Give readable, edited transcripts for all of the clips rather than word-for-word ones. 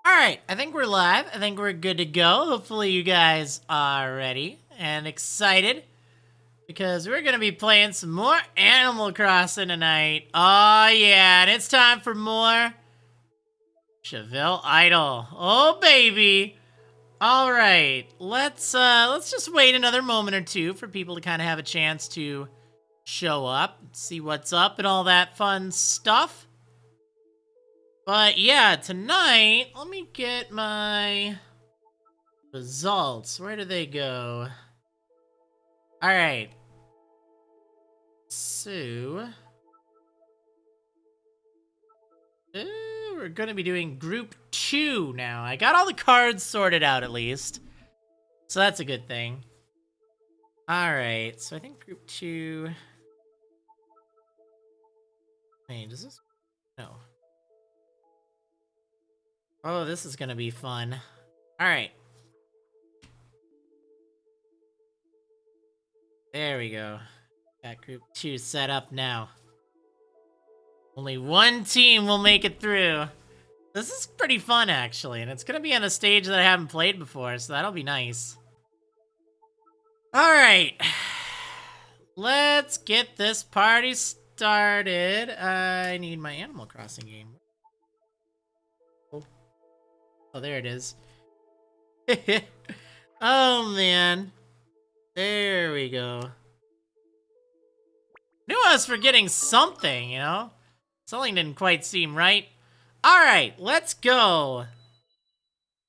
Alright, I think we're live. I think we're good to go. Hopefully you guys are ready and excited because we're going to be playing some more Animal Crossing tonight. Oh yeah, and it's time for more Tchville Idol. Oh baby. Alright, let's just wait another moment or two for people to kind of have a chance to show up, see what's up and all that fun stuff. But yeah, tonight, let me get my results. Where do they go? Alright. So, we're going to be doing Group 2 now. I got all the cards sorted out at least. So that's a good thing. Alright, so I think Group 2... Wait, does this... No. Oh, this is going to be fun. Alright. There we go. Got Group 2 set up now. Only one team will make it through. This is pretty fun, actually, and it's going to be on a stage that I haven't played before, so that'll be nice. Alright. Let's get this party started. I need my Animal Crossing game. Oh, there it is. Oh, man. There we go. Knew I was forgetting something, you know? Something didn't quite seem right. Alright, let's go.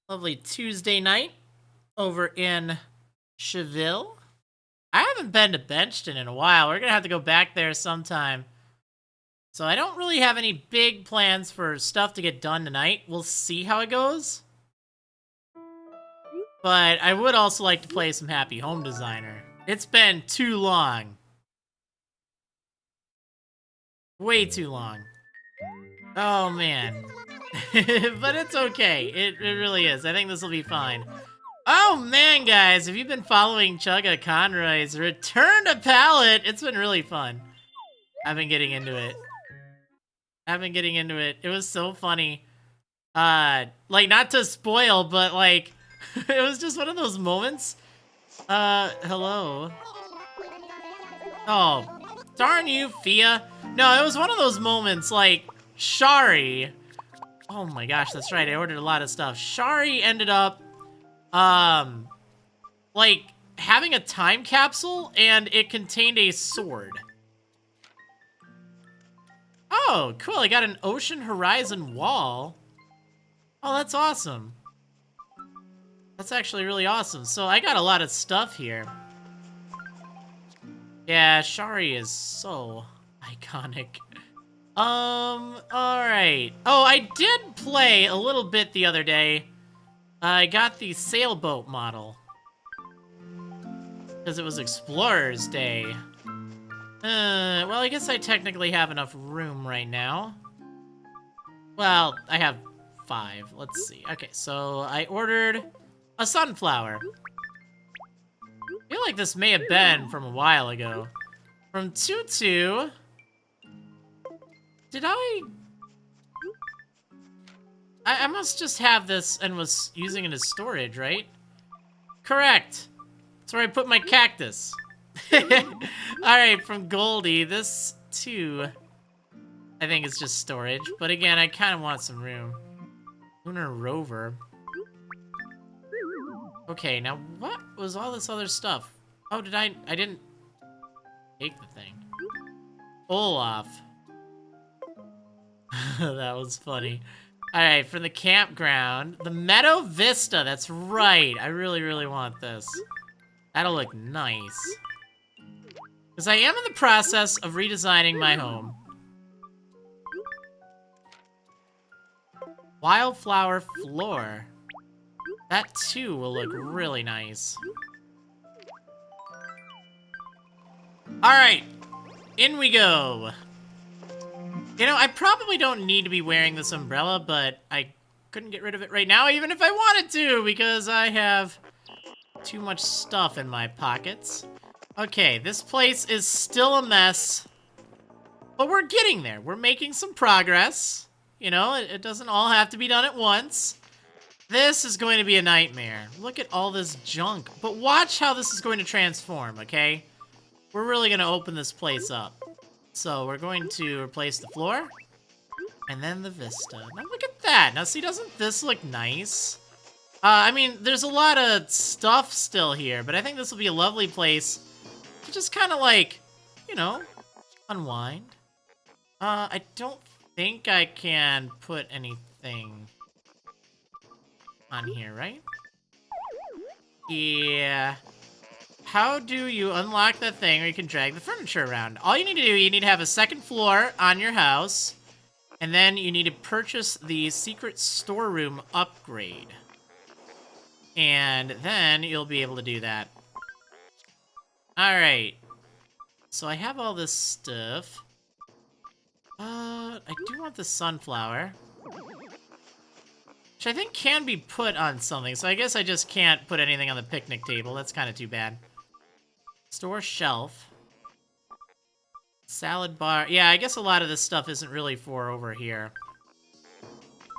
Lovely Tuesday night over in Tchville. I haven't been to Benchton in a while. We're gonna have to go back there sometime. So I don't really have any big plans for stuff to get done tonight. We'll see how it goes. But I would also like to play some Happy Home Designer. It's been too long. Way too long. Oh, man. But it's okay. It really is. I think this will be fine. Oh, man, guys. Have you been following Chugga Conroy's Return to Palette? It's been really fun. I've been getting into it. It was so funny. Like, not to spoil, but, like, it was just one of those moments. Hello. Oh, darn you, Fia. No, it was one of those moments, like, Shari. Oh my gosh, that's right, I ordered a lot of stuff. Shari ended up, like, having a time capsule, and it contained a sword. Oh, cool, I got an Ocean Horizon wall. Oh, that's awesome. That's actually really awesome. So I got a lot of stuff here. Yeah, Shari is so iconic. Alright. Oh, I did play a little bit the other day. I got the sailboat model. Because it was Explorer's Day. Well, I guess I technically have enough room right now. Well, I have 5. Let's see. Okay, so I ordered a sunflower. I feel like this may have been from a while ago. From Tutu. Did I must just have this and was using it as storage, right? Correct. That's where I put my cactus. Alright, from Goldie, this too, I think it's just storage. But again, I kind of want some room. Lunar Rover. Okay, now what was all this other stuff? Oh, I didn't take the thing. Olaf. That was funny. Alright, for the campground. The Meadow Vista, that's right. I really, really want this. That'll look nice. Because I am in the process of redesigning my home. Wildflower floor. That too will look really nice. Alright, in we go. You know, I probably don't need to be wearing this umbrella, but I couldn't get rid of it right now, even if I wanted to, because I have too much stuff in my pockets. Okay, this place is still a mess, but we're getting there. We're making some progress. You know, it doesn't all have to be done at once. This is going to be a nightmare. Look at all this junk. But watch how this is going to transform, okay? We're really going to open this place up. So we're going to replace the floor. And then the vista. Now look at that. Now see, doesn't this look nice? I mean, there's a lot of stuff still here, but I think this will be a lovely place to just kind of like, you know, unwind. I don't think I can put anything on here, right? Yeah. How do you unlock that thing where you can drag the furniture around? All you need to do, you need to have a second floor on your house, and then you need to purchase the secret storeroom upgrade. And then you'll be able to do that. Alright. So I have all this stuff. I do want the sunflower. Which I think can be put on something, so I guess I just can't put anything on the picnic table. That's kind of too bad. Store shelf. Salad bar. Yeah, I guess a lot of this stuff isn't really for over here.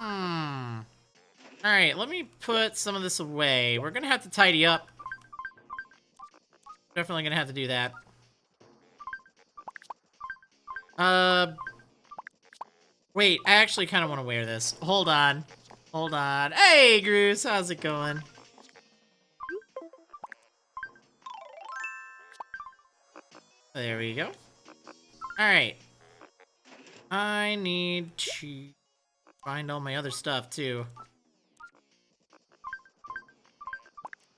Alright, let me put some of this away. We're gonna have to tidy up. Definitely gonna have to do that. Wait, I actually kind of want to wear this. Hold on. Hold on. Hey, Groose, how's it going? There we go. Alright. I need to find all my other stuff, too.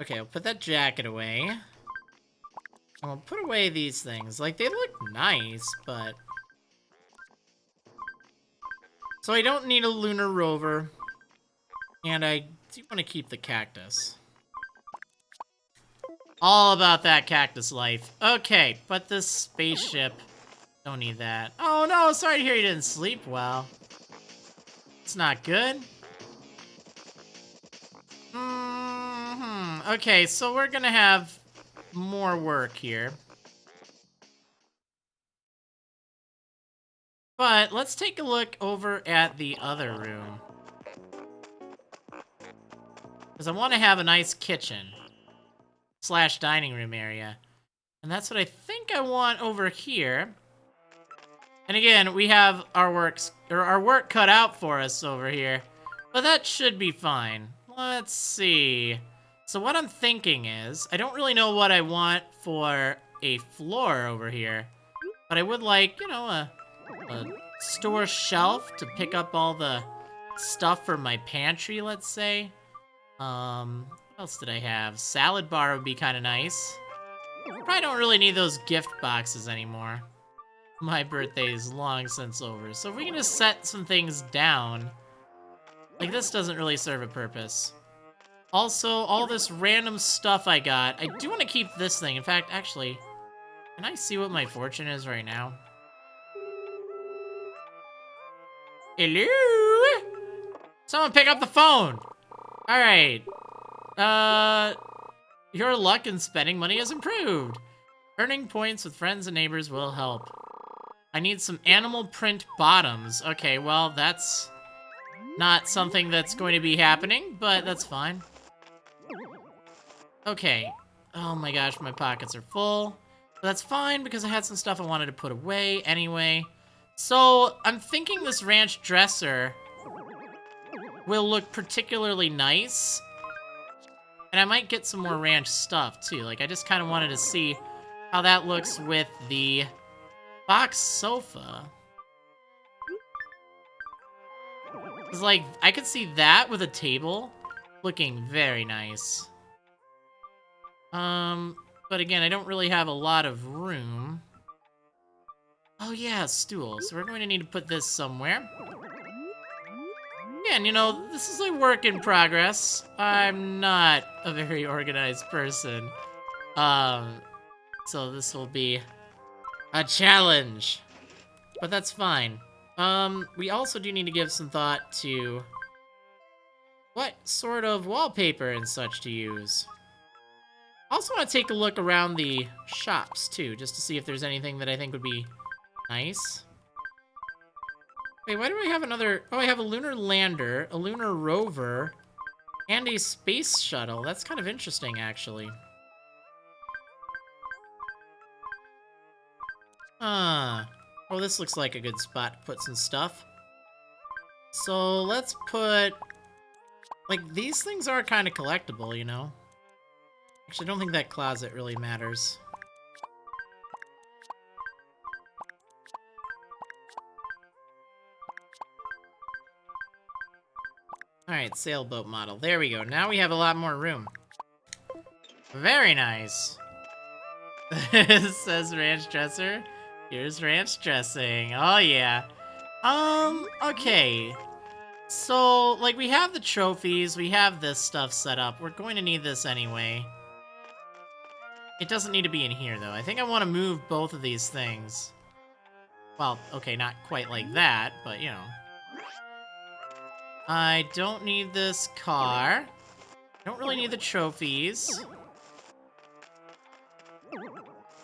Okay, I'll put that jacket away. I'm gonna put away these things. Like, they look nice, but... So I don't need a lunar rover. And I do want to keep the cactus. All about that cactus life. Okay, but this spaceship... Don't need that. Oh no, sorry to hear you didn't sleep well. It's not good. Okay, so we're gonna have more work here. But let's take a look over at the other room. Because I want to have a nice kitchen / dining room area. And that's what I think I want over here. And again, we have our work cut out for us over here. But that should be fine. Let's see. So what I'm thinking is, I don't really know what I want for a floor over here. But I would like, you know, a store shelf to pick up all the stuff for my pantry, let's say. What else did I have? Salad bar would be kind of nice. Probably don't really need those gift boxes anymore. My birthday is long since over. So if we can just set some things down, like this doesn't really serve a purpose. Also, all this random stuff I got, I do want to keep this thing. In fact, actually, can I see what my fortune is right now? Hello? Someone pick up the phone. All right. Your luck in spending money has improved. Earning points with friends and neighbors will help. I need some animal print bottoms. Okay, well, that's not something that's going to be happening, but that's fine. Okay. Oh my gosh, my pockets are full. But that's fine because I had some stuff I wanted to put away anyway. So, I'm thinking this ranch dresser will look particularly nice. And I might get some more ranch stuff, too. Like, I just kind of wanted to see how that looks with the box sofa. Because, like, I could see that with a table looking very nice. But again, I don't really have a lot of room. Oh, yeah, stool. So we're going to need to put this somewhere. Again, you know, this is a work in progress. I'm not a very organized person. So this will be a challenge. But that's fine. We also do need to give some thought to what sort of wallpaper and such to use. Also want to take a look around the shops, too, just to see if there's anything that I think would be nice. Wait, why do I have another... Oh, I have a lunar lander, a lunar rover, And a space shuttle. That's kind of interesting, actually. Oh, this looks like a good spot to put some stuff. So let's put... Like, these things are kind of collectible, you know? Actually, I don't think that closet really matters. Alright, sailboat model. There we go. Now we have a lot more room. Very nice. It says ranch dresser. Here's ranch dressing. Oh, yeah. Okay. So, like, we have the trophies. We have this stuff set up. We're going to need this anyway. It doesn't need to be in here, though. I think I want to move both of these things. Well, okay, not quite like that, but, you know. I don't need this car. I don't really need the trophies.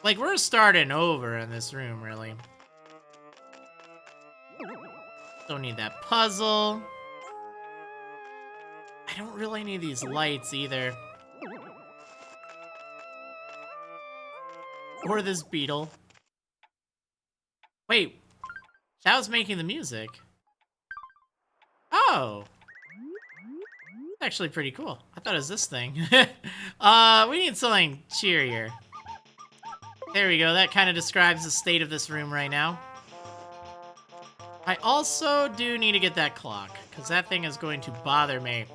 Like, we're starting over in this room, really. Don't need that puzzle. I don't really need these lights, either. Or this beetle. Wait. That was making the music. Oh. Actually pretty cool. I thought it was this thing. We need something cheerier. There we go. That kind of describes the state of this room right now. I also do need to get that clock, because that thing is going to bother me.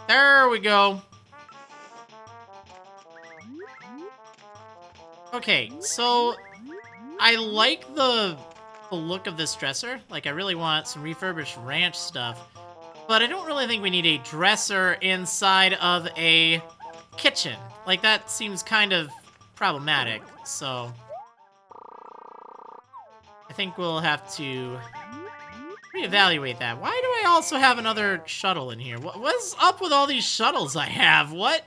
There we go. Okay, so I like the look of this dresser. Like, I really want some refurbished ranch stuff. But I don't really think we need a dresser inside of a kitchen. Like, that seems kind of problematic, so... I think we'll have to reevaluate that. Why do I also have another shuttle in here? What's up with all these shuttles I have? What?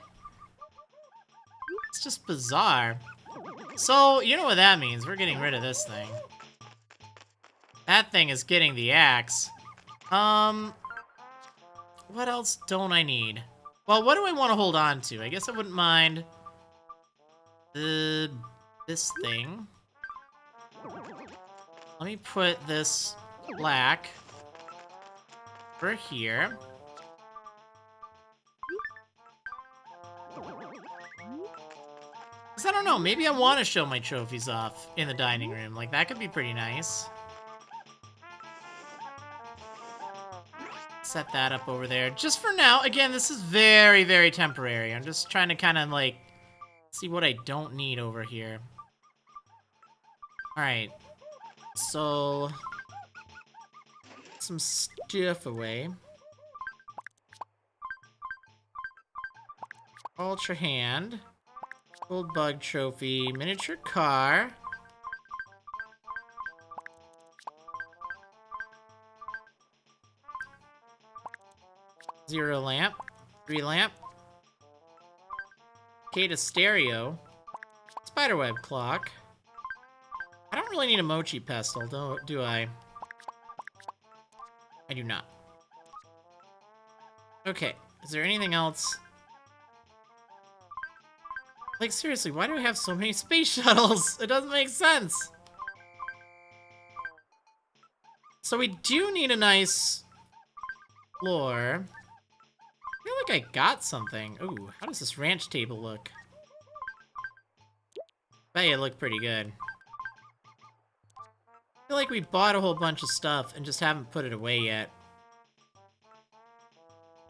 It's just bizarre. So, you know what that means. We're getting rid of this thing. That thing is getting the axe. What else don't I need? Well, what do I want to hold on to? I guess I wouldn't mind this thing. Let me put this black over here. Because I don't know, maybe I want to show my trophies off in the dining room. Like, that could be pretty nice. Set that up over there. Just for now. Again, this is very, very temporary. I'm just trying to kind of, like, see what I don't need over here. Alright. So... some stuff away. Ultra hand. Gold bug trophy. Miniature car. Zero lamp. 3 lamp. Kata stereo. Spiderweb clock. I don't really need a mochi pestle, do I? I do not. Okay. Is there anything else? Like, seriously, why do I have so many space shuttles? It doesn't make sense. So we do need a nice floor. I feel like I got something. Ooh, how does this ranch table look? Bet you it looked pretty good. I feel like we bought a whole bunch of stuff and just haven't put it away yet.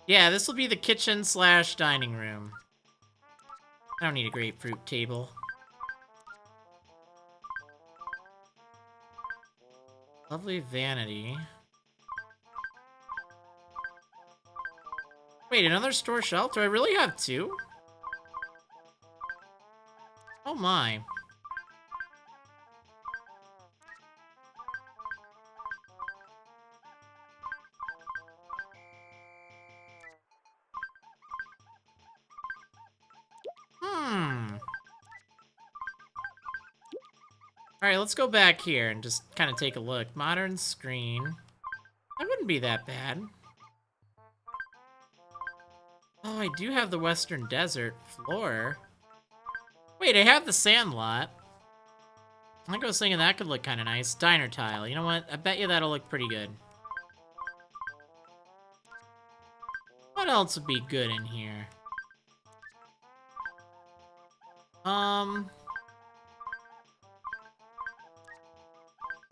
Yeah, this will be the kitchen / dining room. I don't need a grapefruit table. Lovely vanity. Wait, another store shelf? Do I really have 2? Oh my. Alright, let's go back here and just kind of take a look. Modern screen. That wouldn't be that bad. Oh, I do have the Western Desert floor. Wait, I have the Sandlot. I think I was thinking that could look kind of nice. Diner tile. You know what? I bet you that'll look pretty good. What else would be good in here?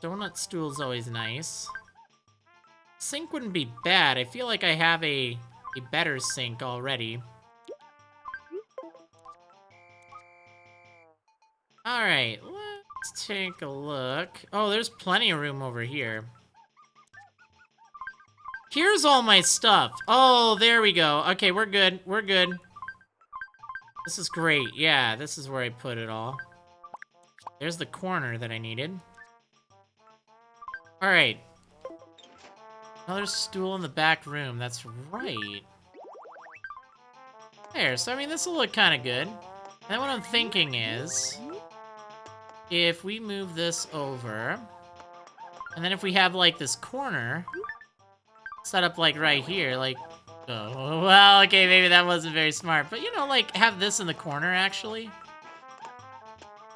Donut stool's always nice. Sink wouldn't be bad. I feel like I have a better sink already. Alright, let's take a look. Oh, there's plenty of room over here. Here's all my stuff. Oh, there we go. Okay, we're good. We're good. This is great. Yeah, this is where I put it all. There's the corner that I needed. Alright. Another stool in the back room. That's right. There. So, I mean, this will look kind of good. And then what I'm thinking is, if we move this over, and then if we have, like, this corner set up, like, right here, like, oh, well, okay, maybe that wasn't very smart. But, you know, like, have this in the corner, actually.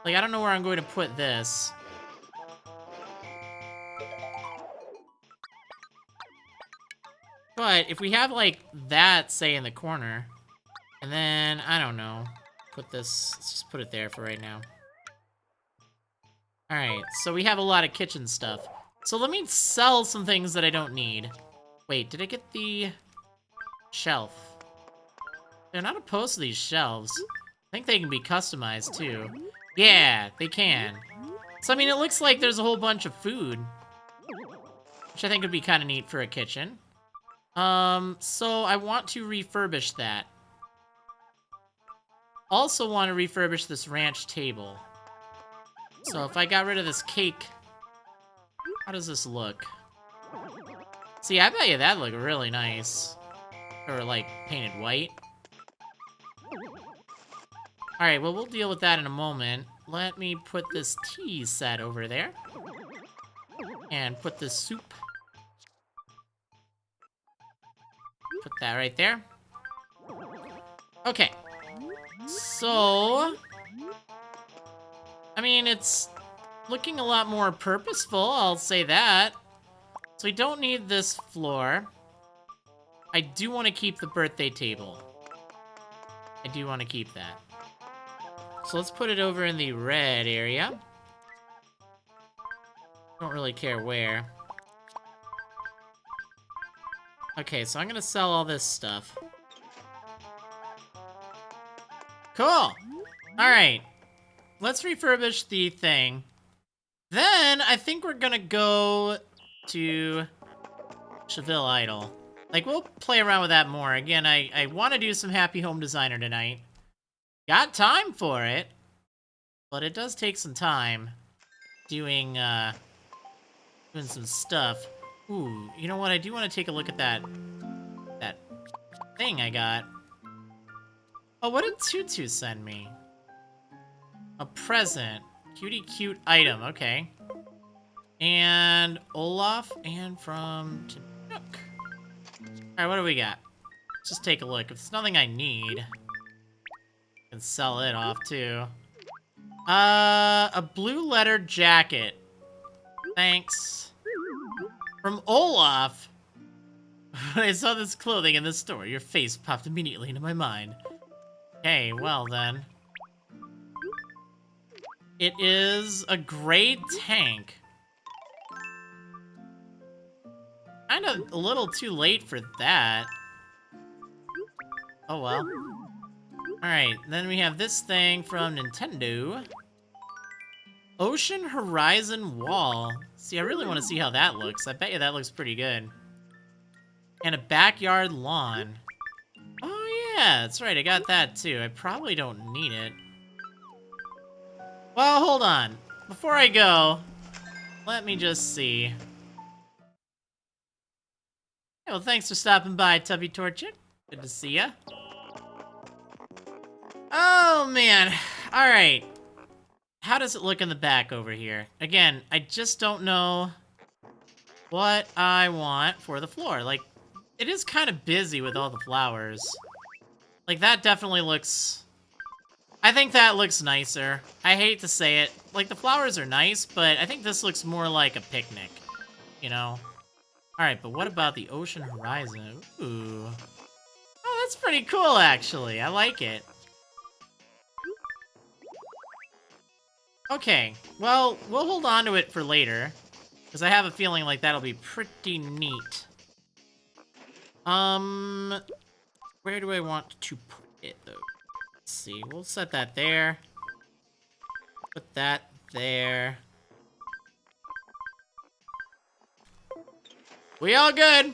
Like, I don't know where I'm going to put this. But if we have, like, that, say, in the corner, and then, I don't know, put this, let's just put it there for right now. Alright, so we have a lot of kitchen stuff. So let me sell some things that I don't need. Wait, did I get the shelf? They're not opposed to these shelves. I think they can be customized, too. Yeah, they can. So, I mean, it looks like there's a whole bunch of food, which I think would be kind of neat for a kitchen. So I want to refurbish that. Also want to refurbish this ranch table. So if I got rid of this cake, how does this look? See, I bet you that'd look really nice. Or, like, painted white. Alright, well, we'll deal with that in a moment. Let me put this tea set over there. And put this soup. Put that right there. Okay. So, I mean, it's looking a lot more purposeful, I'll say that. So we don't need this floor. I do want to keep the birthday table. I do want to keep that. So let's put it over in the red area. Don't really care where. Okay, so I'm gonna sell all this stuff. Cool! Alright. Let's refurbish the thing. Then, I think we're gonna go to Tchville Idol. Like, we'll play around with that more. Again, I want to do some Happy Home Designer tonight. Got time for it. But it does take some time doing some stuff. Ooh, you know what? I do want to take a look at that thing I got. Oh, what did Tutu send me? A present. Cutie cute item, okay. And Olaf and from Chinook. Alright, what do we got? Let's just take a look. If it's nothing I need, I can sell it off too. A blue leather jacket. Thanks. From Olaf. When I saw this clothing in the store, your face popped immediately into my mind. Okay, well then. It is a gray tank. Kind of a little too late for that. Oh well. Alright, then we have this thing from Nintendo. Ocean Horizon Wall. See, I really want to see how that looks. I bet you that looks pretty good. And a backyard lawn. Oh yeah, that's right, I got that too. I probably don't need it. Well, hold on. Before I go, let me just see. Hey, well, thanks for stopping by, Tubby Torchin. Good to see ya. Oh, man. Alright. How does it look in the back over here? Again, I just don't know what I want for the floor. Like, it is kind of busy with all the flowers. Like, that definitely looks... I think that looks nicer. I hate to say it. Like, the flowers are nice, but I think this looks more like a picnic, you know? Alright, but what about the ocean horizon? Ooh. Oh, that's pretty cool, actually. I like it. Okay, well, we'll hold on to it for later, because I have a feeling like that'll be pretty neat. Where do I want to put it, though? Let's see, we'll set that there. Put that there. We all good?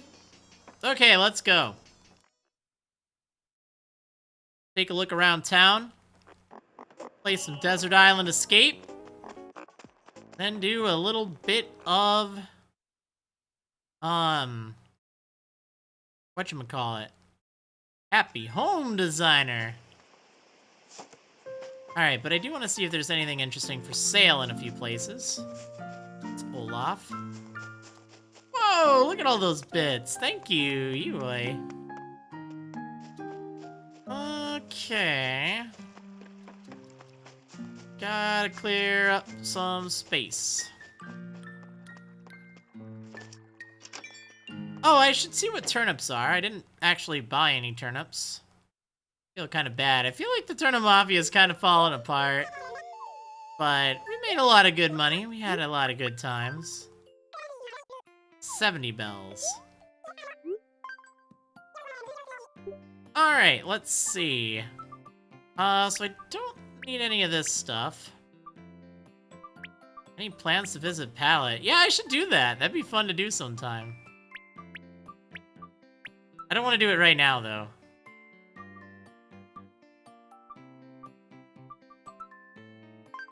Okay, let's go. Take a look around town. Play some Desert Island Escape. Then do a little bit of... whatchamacallit? Happy Home Designer. Alright, but I do want to see if there's anything interesting for sale in a few places. It's Olaf. Whoa, look at all those bits. Thank you, Eloy. Okay. Gotta clear up some space. Oh, I should see what turnips are. I didn't actually buy any turnips. I feel kind of bad. I feel like the turnip mafia is kind of falling apart. But we made a lot of good money. We had a lot of good times. 70 bells. Alright, let's see. So I don't need any of this stuff. Any plans to visit Pallet? Yeah, I should do that. That'd be fun to do sometime. I don't want to do it right now, though.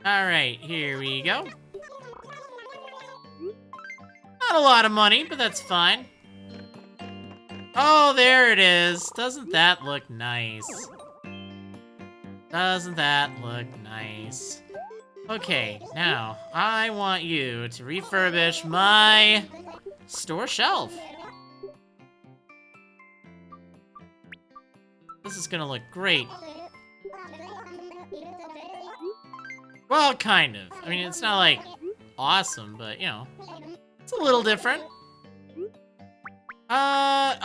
Alright, here we go. Not a lot of money, but that's fine. Oh, there it is. Doesn't that look nice? Doesn't that look nice? Okay, now, I want you to refurbish my store shelf. This is gonna look great. Well, kind of. I mean, it's not, like, awesome, but, you know, it's a little different.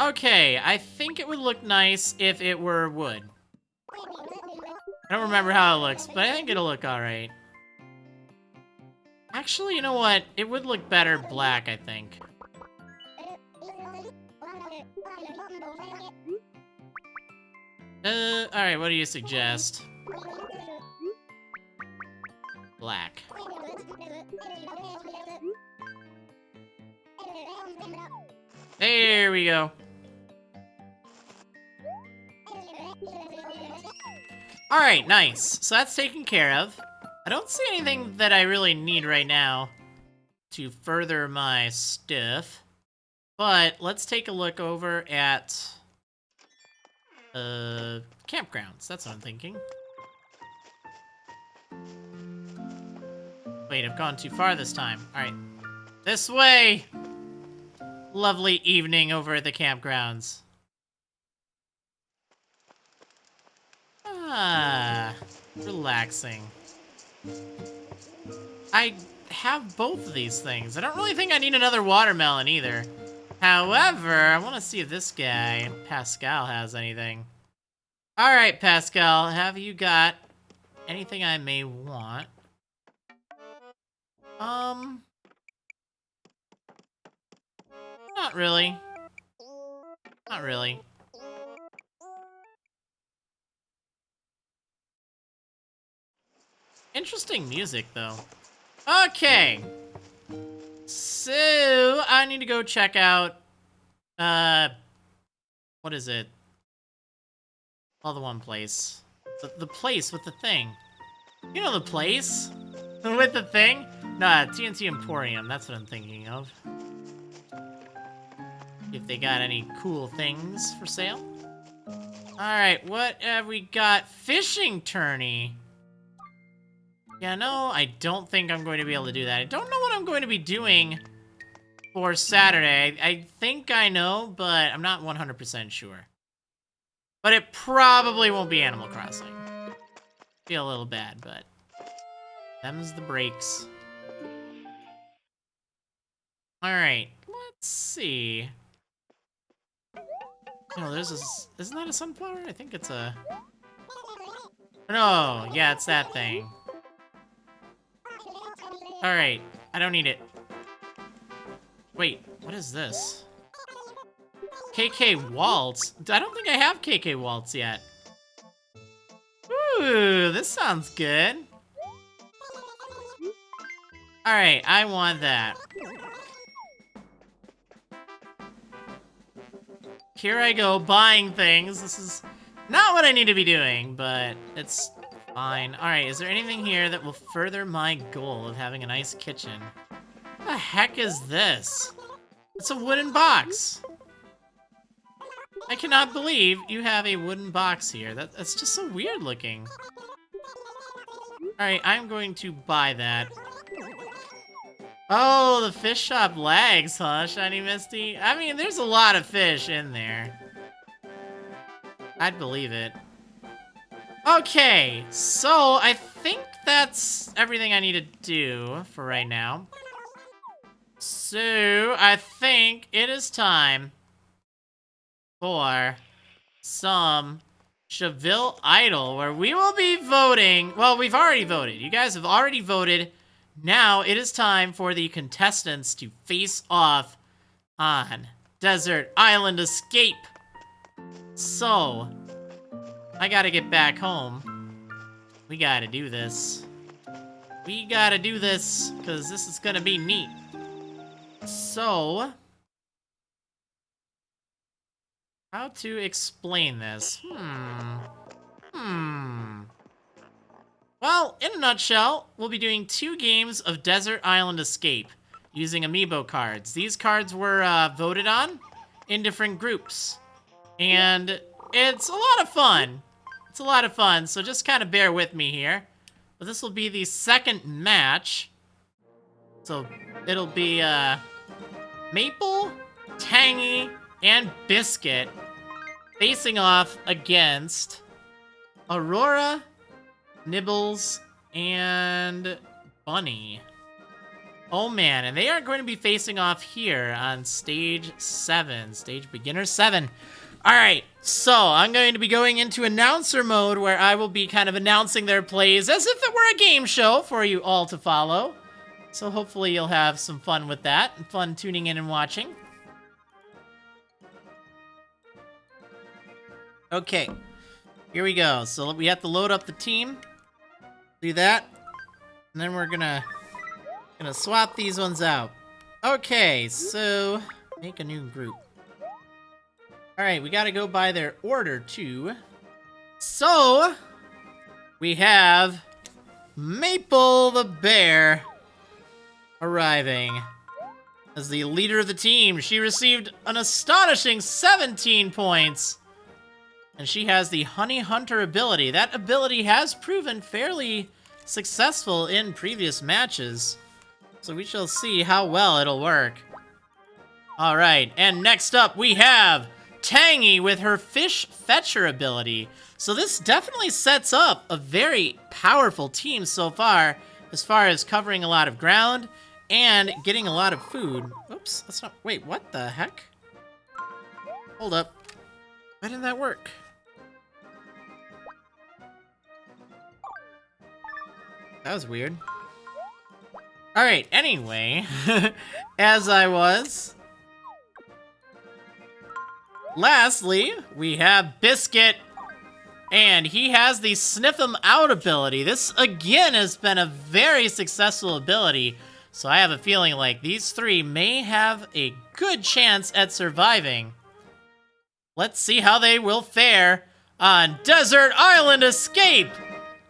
Okay, I think it would look nice if it were wood. I don't remember how it looks, but I think it'll look alright. Actually, you know what? It would look better black, I think. Alright, what do you suggest? Black. There we go. Alright, nice. So that's taken care of. I don't see anything that I really need right now to further my stuff. But let's take a look over at campgrounds. That's what I'm thinking. Wait, I've gone too far this time. Alright. This way! Lovely evening over at the campgrounds. Ah, relaxing. I have both of these things. I don't really think I need another watermelon either. However, I want to see if this guy, Pascal, has anything. Alright, Pascal, have you got anything I may want? Not really. Not really. Interesting music, though. Okay. So, I need to go check out, what is it? Oh, the one place. The place with the thing. You know the place? With the thing? Nah, TNT Emporium, that's what I'm thinking of. If they got any cool things for sale. Alright, what have we got? Fishing tourney. Yeah, no, I don't think I'm going to be able to do that. I don't know what I'm going to be doing for Saturday. I think I know, but I'm not 100% sure. But it probably won't be Animal Crossing. Feel a little bad, but them's the breaks. Alright, let's see. Oh, there's this. Isn't that a sunflower? I think it's a. No, yeah, it's that thing. Alright, I don't need it. Wait, what is this? KK Waltz? I don't think I have KK Waltz yet. Ooh, this sounds good. Alright, I want that. Here I go, buying things. This is not what I need to be doing, but it's fine. Alright, is there anything here that will further my goal of having a nice kitchen? What the heck is this? It's a wooden box. I cannot believe you have a wooden box here. That's just so weird looking. Alright, I'm going to buy that. Oh, the fish shop lags, huh, Shiny Misty? I mean, there's a lot of fish in there. I'd believe it. Okay, so I think that's everything I need to do for right now. So, I think it is time for some Tchville Idol, where we will be voting. Well, we've already voted. You guys have already voted. Now it is time for the contestants to face off on Desert Island Escape. So, I gotta get back home. We gotta do this. We gotta do this, because this is gonna be neat. So, how to explain this? Well, in a nutshell, we'll be doing 2 games of Desert Island Escape using amiibo cards. These cards were voted on in different groups, and it's a lot of fun. It's a lot of fun, so just kind of bear with me here. But this will be the second match. So it'll be Maple, Tangy, and Biscuit facing off against Aurora, Nibbles, and Bunny. Oh man, and they are going to be facing off here on stage 7, stage beginner 7. Alright, so I'm going to be going into announcer mode where I will be kind of announcing their plays as if it were a game show for you all to follow. So hopefully you'll have some fun with that and fun tuning in and watching. Okay, here we go. So we have to load up the team. Do that. And then we're gonna swap these ones out. Okay, so make a new group. Alright, we gotta go by their order too. So we have Maple the Bear arriving as the leader of the team. She received an astonishing 17 points. And she has the Honey Hunter ability. That ability has proven fairly successful in previous matches. So we shall see how well it'll work. Alright, and next up we have Tangy with her Fish Fetcher ability. So this definitely sets up a very powerful team so far as covering a lot of ground and getting a lot of food. Oops, that's not... Wait, what the heck? Hold up. Why didn't that work? That was weird. Alright, anyway, as I was. Lastly, we have Biscuit, and he has the Sniff 'em Out ability. This, again, has been a very successful ability, so I have a feeling like these 3 may have a good chance at surviving. Let's see how they will fare on Desert Island Escape!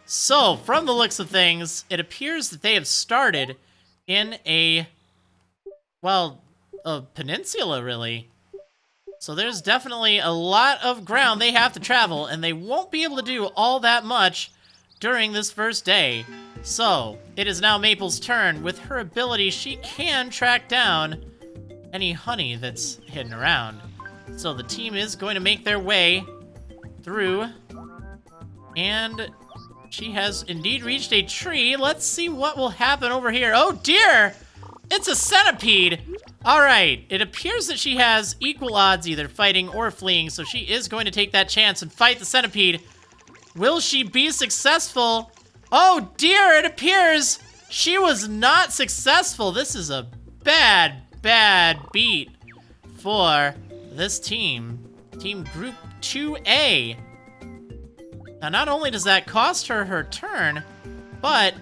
So, from the looks of things, it appears that they have started in a peninsula, really. So there's definitely a lot of ground they have to travel, and they won't be able to do all that much during this first day. So, it is now Maple's turn. With her ability, she can track down any honey that's hidden around. So the team is going to make their way through. And she has indeed reached a tree. Let's see what will happen over here. Oh dear! It's a centipede! Alright, it appears that she has equal odds either fighting or fleeing, so she is going to take that chance and fight the centipede. Will she be successful? Oh dear, it appears she was not successful. This is a bad beat for this team. Team Group 2A. Now, not only does that cost her her turn, but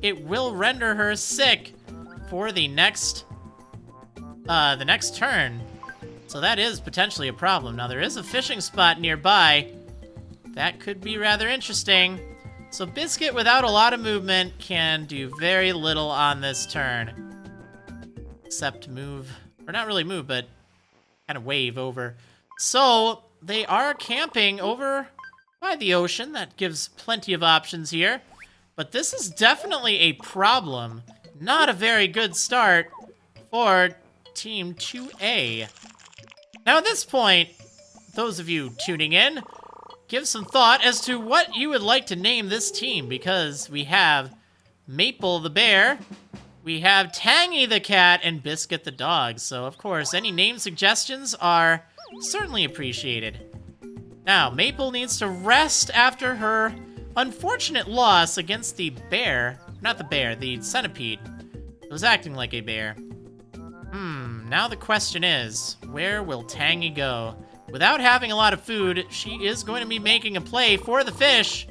it will render her sick for the next turn. So that is potentially a problem. Now, there is a fishing spot nearby. That could be rather interesting. So Biscuit, without a lot of movement, can do very little on this turn. Except move, or not really move, but kind of wave over. So they are camping over by the ocean. That gives plenty of options here. But this is definitely a problem. Not a very good start for Team 2A. Now at this point, those of you tuning in, give some thought as to what you would like to name this team, because we have Maple the bear, we have Tangy the cat, and Biscuit the dog. So of course, any name suggestions are certainly appreciated. Now, Maple needs to rest after her unfortunate loss against the bear. Not the bear, the centipede. It was acting like a bear. Now the question is, where will Tangy go? Without having a lot of food, she is going to be making a play for the fish.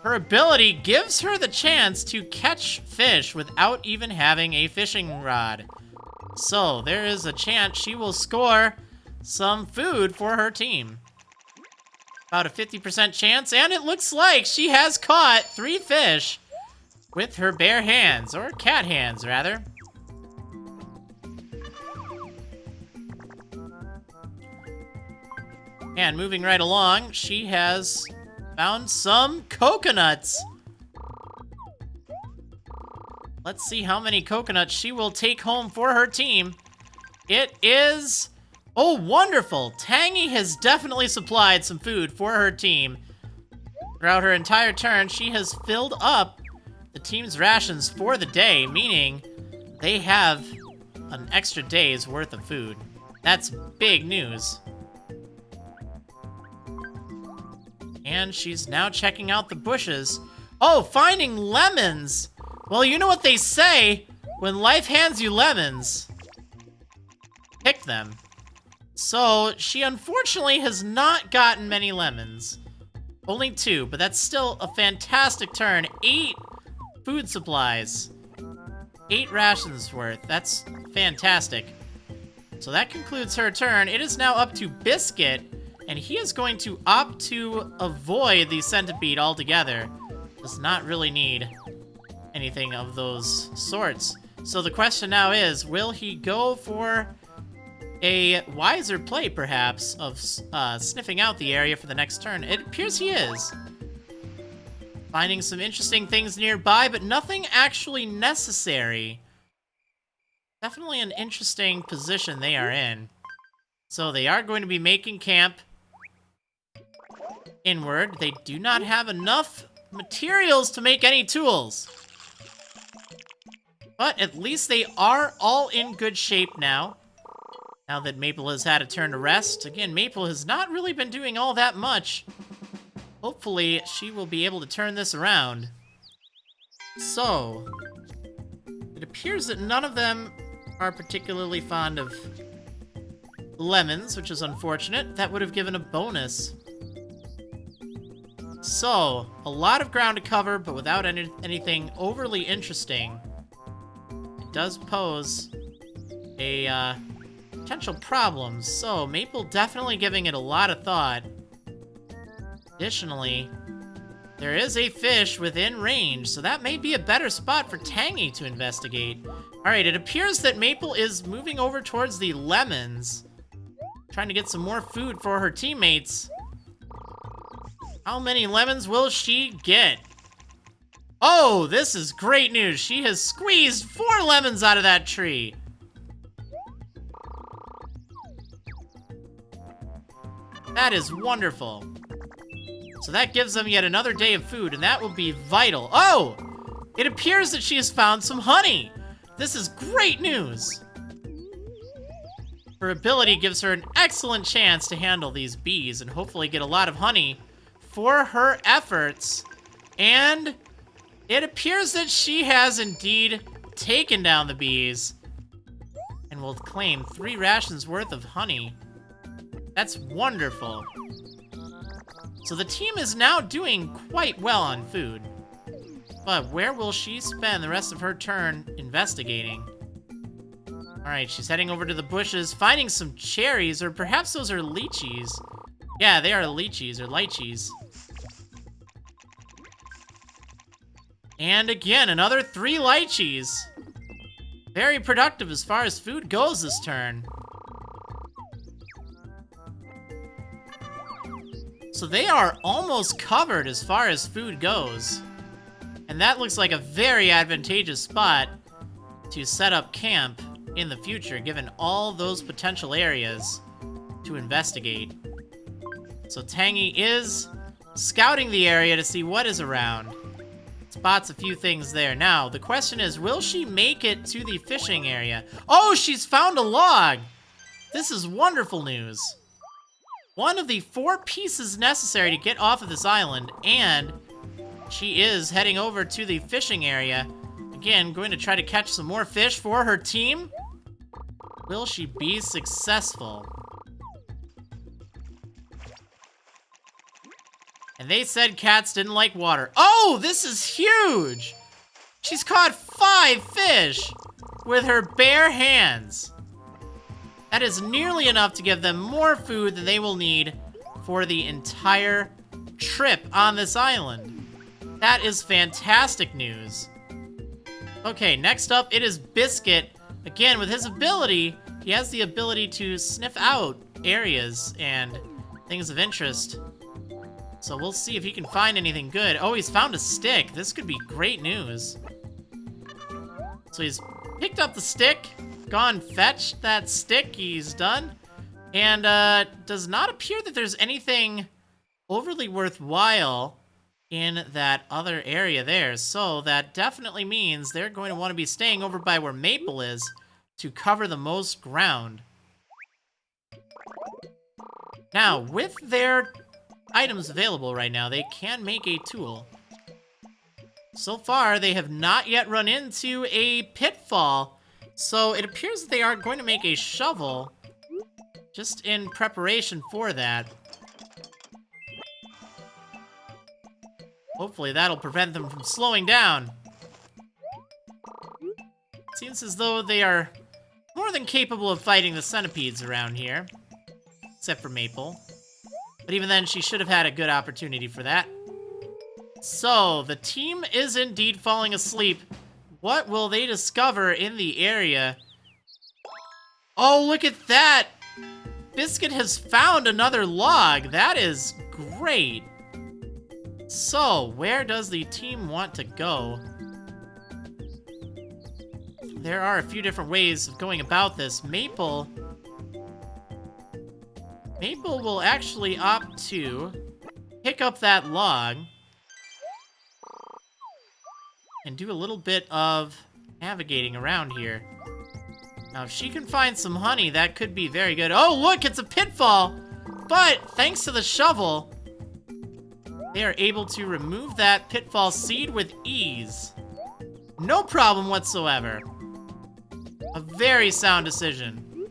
Her ability gives her the chance to catch fish without even having a fishing rod. So there is a chance she will score some food for her team. About a 50% chance, and it looks like she has caught 3 fish with her bare hands, or cat hands, rather. And moving right along, she has found some coconuts. Let's see how many coconuts she will take home for her team. It is... oh, wonderful! Tangy has definitely supplied some food for her team. Throughout her entire turn, she has filled up the team's rations for the day, meaning they have an extra day's worth of food. That's big news. And she's now checking out the bushes. Oh, finding lemons! Well, you know what they say, when life hands you lemons, pick them. So, she unfortunately has not gotten many lemons. Only 2, but that's still a fantastic turn. 8 food supplies. 8 rations worth. That's fantastic. So that concludes her turn. It is now up to Biscuit, and he is going to opt to avoid the centipede altogether. Does not really need anything of those sorts. So the question now is, will he go for a wiser play, perhaps, of sniffing out the area for the next turn? It appears he is. Finding some interesting things nearby, but nothing actually necessary. Definitely an interesting position they are in. So they are going to be making camp inward. They do not have enough materials to make any tools. But at least they are all in good shape now. Now that Maple has had a turn to rest. Again, Maple has not really been doing all that much. Hopefully, she will be able to turn this around. So, it appears that none of them are particularly fond of lemons, which is unfortunate. That would have given a bonus. So, a lot of ground to cover, but without anything overly interesting. It does pose a potential problem. So, Maple definitely giving it a lot of thought. Additionally, there is a fish within range, so that may be a better spot for Tangy to investigate. Alright, it appears that Maple is moving over towards the lemons, trying to get some more food for her teammates. How many lemons will she get? Oh, this is great news. She has squeezed 4 lemons out of that tree. That is wonderful. So that gives them yet another day of food, and that will be vital. Oh! It appears that she has found some honey. This is great news. Her ability gives her an excellent chance to handle these bees and hopefully get a lot of honey for her efforts. And it appears that she has indeed taken down the bees and will claim 3 rations worth of honey. That's wonderful. So the team is now doing quite well on food. But where will she spend the rest of her turn investigating? Alright, she's heading over to the bushes, finding some cherries, or perhaps those are lychees. Yeah, they are lychees, or lychees. And again, another 3 lychees. Very productive as far as food goes this turn. So they are almost covered as far as food goes. And that looks like a very advantageous spot to set up camp in the future, given all those potential areas to investigate. So Tangy is scouting the area to see what is around. Spots a few things there. Now, the question is, will she make it to the fishing area? Oh, she's found a log! This is wonderful news. One of the 4 pieces necessary to get off of this island, and she is heading over to the fishing area. Again, going to try to catch some more fish for her team. Will she be successful? And they said cats didn't like water. Oh, this is huge! She's caught 5 fish with her bare hands. That is nearly enough to give them more food than they will need for the entire trip on this island. That is fantastic news. Okay, next up, it is Biscuit. Again, with his ability, he has the ability to sniff out areas and things of interest. So we'll see if he can find anything good. Oh, he's found a stick. This could be great news. So he's picked up the stick, gone fetched that stick, he's done. And does not appear that there's anything overly worthwhile in that other area there. So that definitely means they're going to want to be staying over by where Maple is to cover the most ground. Now, with their items available right now, they can make a tool. So far, they have not yet run into a pitfall, so it appears that they are going to make a shovel just in preparation for that. Hopefully that'll prevent them from slowing down. Seems as though they are more than capable of fighting the centipedes around here. Except for Maple. But even then, she should have had a good opportunity for that. So, the team is indeed falling asleep. What will they discover in the area? Oh, look at that! Biscuit has found another log. That is great. So, where does the team want to go? There are a few different ways of going about this. Maple will actually opt to pick up that log and do a little bit of navigating around here. Now, if she can find some honey, that could be very good. Oh, look, it's a pitfall! But, thanks to the shovel, they are able to remove that pitfall seed with ease. No problem whatsoever. A very sound decision.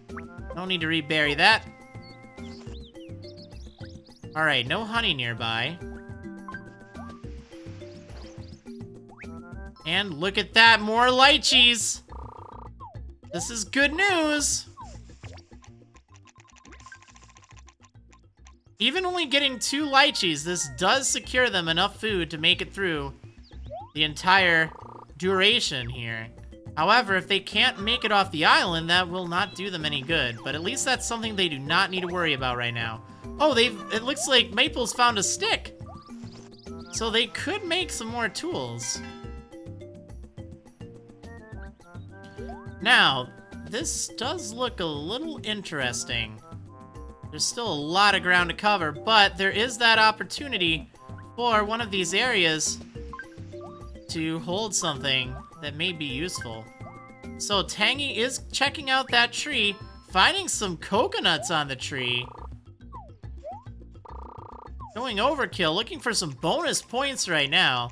Don't need to rebury that. Alright, no honey nearby. And look at that, more lychees! This is good news! Even only getting 2 lychees, this does secure them enough food to make it through the entire duration here. However, if they can't make it off the island, that will not do them any good. But at least that's something they do not need to worry about right now. Oh, it looks like Maple's found a stick. So they could make some more tools. Now, this does look a little interesting. There's still a lot of ground to cover, but there is that opportunity for one of these areas to hold something that may be useful. So Tangy is checking out that tree, finding some coconuts on the tree. Going overkill, looking for some bonus points right now.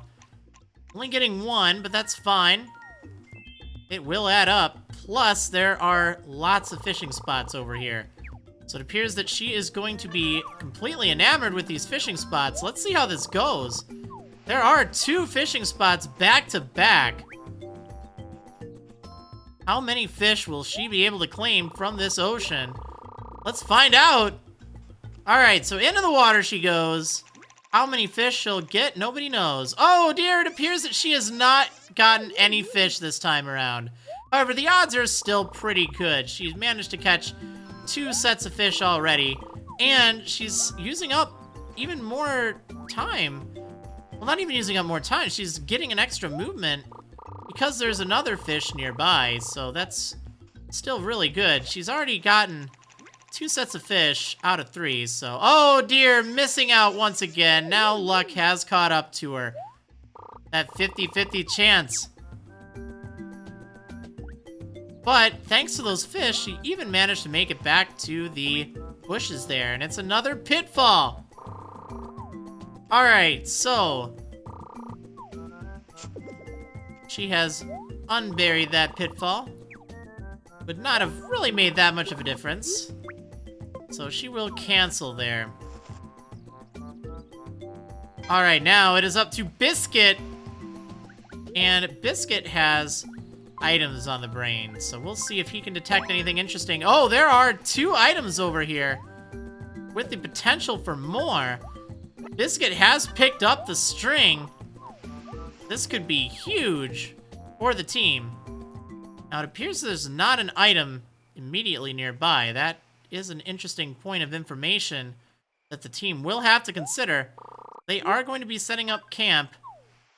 Only getting one, but that's fine. It will add up. Plus, there are lots of fishing spots over here. So it appears that she is going to be completely enamored with these fishing spots. Let's see how this goes. There are 2 fishing spots back to back. How many fish will she be able to claim from this ocean? Let's find out. All right, so into the water she goes. How many fish she'll get, nobody knows. Oh dear, it appears that she has not gotten any fish this time around. However, the odds are still pretty good. She's managed to catch 2 sets of fish already, and she's using up even more time. Well, not even using up more time, she's getting an extra movement because there's another fish nearby, so that's still really good. She's already gotten 2 sets of fish out of 3, so... Oh dear, missing out once again. Now luck has caught up to her. That 50-50 chance. But thanks to those fish, she even managed to make it back to the bushes there, and it's another pitfall. All right, so she has unburied that pitfall, would not have really made that much of a difference. So she will cancel there. All right, now it is up to Biscuit, and Biscuit has items on the brain, so we'll see if he can detect anything interesting. Oh, there are 2 items over here with the potential for more. Biscuit has picked up the string. This could be huge for the team. Now, it appears there's not an item immediately nearby. That is an interesting point of information that the team will have to consider. They are going to be setting up camp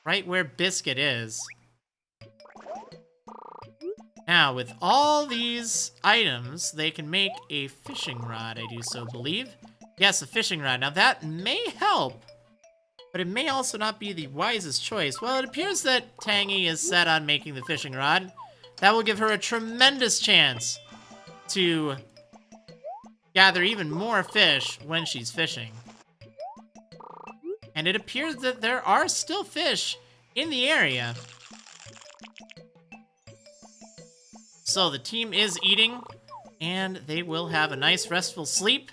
right where Biscuit is. Now, with all these items, they can make a fishing rod, I do so believe. Yes, a fishing rod. Now, that may help, but it may also not be the wisest choice. Well, it appears that Tangy is set on making the fishing rod. That will give her a tremendous chance to gather even more fish when she's fishing. And it appears that there are still fish in the area. So the team is eating, and they will have a nice restful sleep.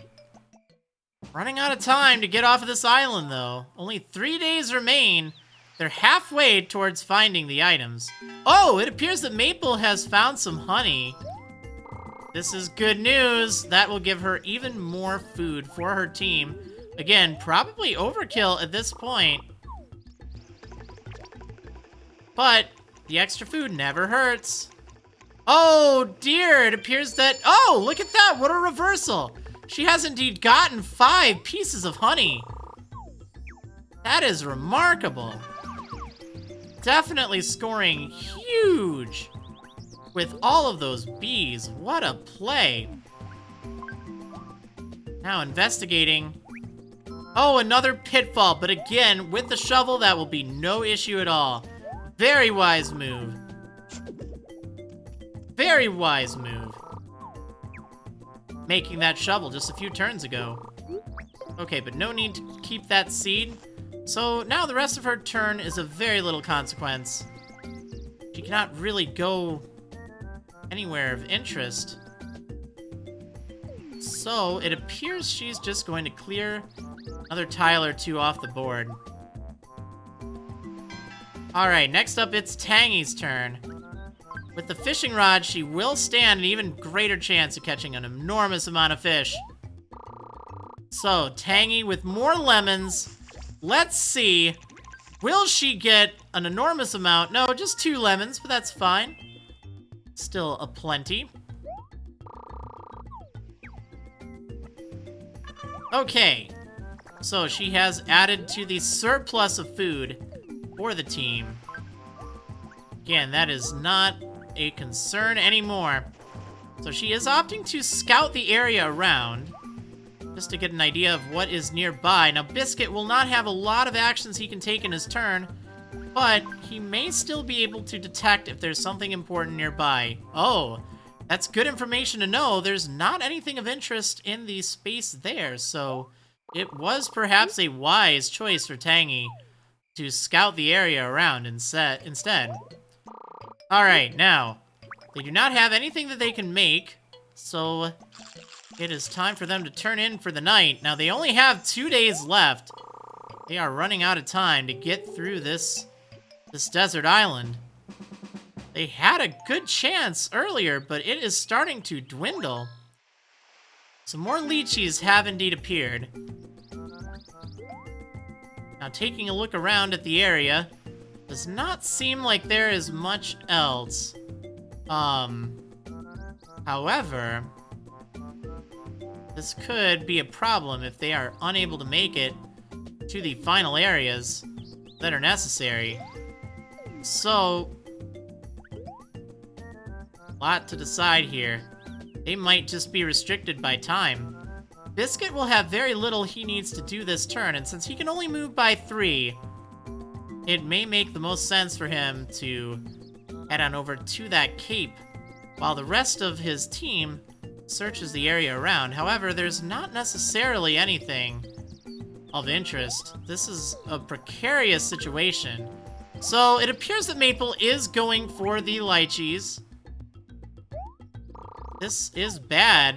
Running out of time to get off of this island, though. Only 3 days remain. They're halfway towards finding the items. Oh, it appears that Maple has found some honey. This is good news. That will give her even more food for her team. Again, probably overkill at this point. But the extra food never hurts. Oh dear, it appears that... Oh, look at that, what a reversal. She has indeed gotten 5 pieces of honey. That is remarkable. Definitely scoring huge with all of those bees. What a play. Now investigating. Oh, another pitfall, but again, with the shovel, that will be no issue at all. Very wise move. Very wise move. Making that shovel just a few turns ago. Okay, but no need to keep that seed. So now the rest of her turn is of very little consequence. She cannot really go anywhere of interest. So it appears she's just going to clear another tile or 2 off the board. Alright, next up it's Tangy's turn. With the fishing rod, she will stand an even greater chance of catching an enormous amount of fish. So, Tangy with more lemons. Let's see. Will she get an enormous amount? No, just 2 lemons, but that's fine. Still a plenty. Okay. So, she has added to the surplus of food for the team. Again, that is not a concern anymore. So she is opting to scout the area around. just to get an idea of what is nearby. Now, Biscuit will not have a lot of actions he can take in his turn, but he may still be able to detect if there's something important nearby. Oh, that's good information to know. There's not anything of interest in the space there, so it was perhaps a wise choice for Tangy to scout the area around instead. Alright, now, they do not have anything that they can make, so it is time for them to turn in for the night. Now, they only have 2 days left. They are running out of time to get through this desert island. They had a good chance earlier, but it is starting to dwindle. Some more lychees have indeed appeared. Now, taking a look around at the area, does not seem like there is much else. However, this could be a problem if they are unable to make it to the final areas that are necessary. So, a lot to decide here. They might just be restricted by time. Biscuit will have very little he needs to do this turn, and since he can only move by 3, it may make the most sense for him to head on over to that cape, while the rest of his team searches the area around. However, there's not necessarily anything of interest. This is a precarious situation. So it appears that Maple is going for the lychees. This is bad.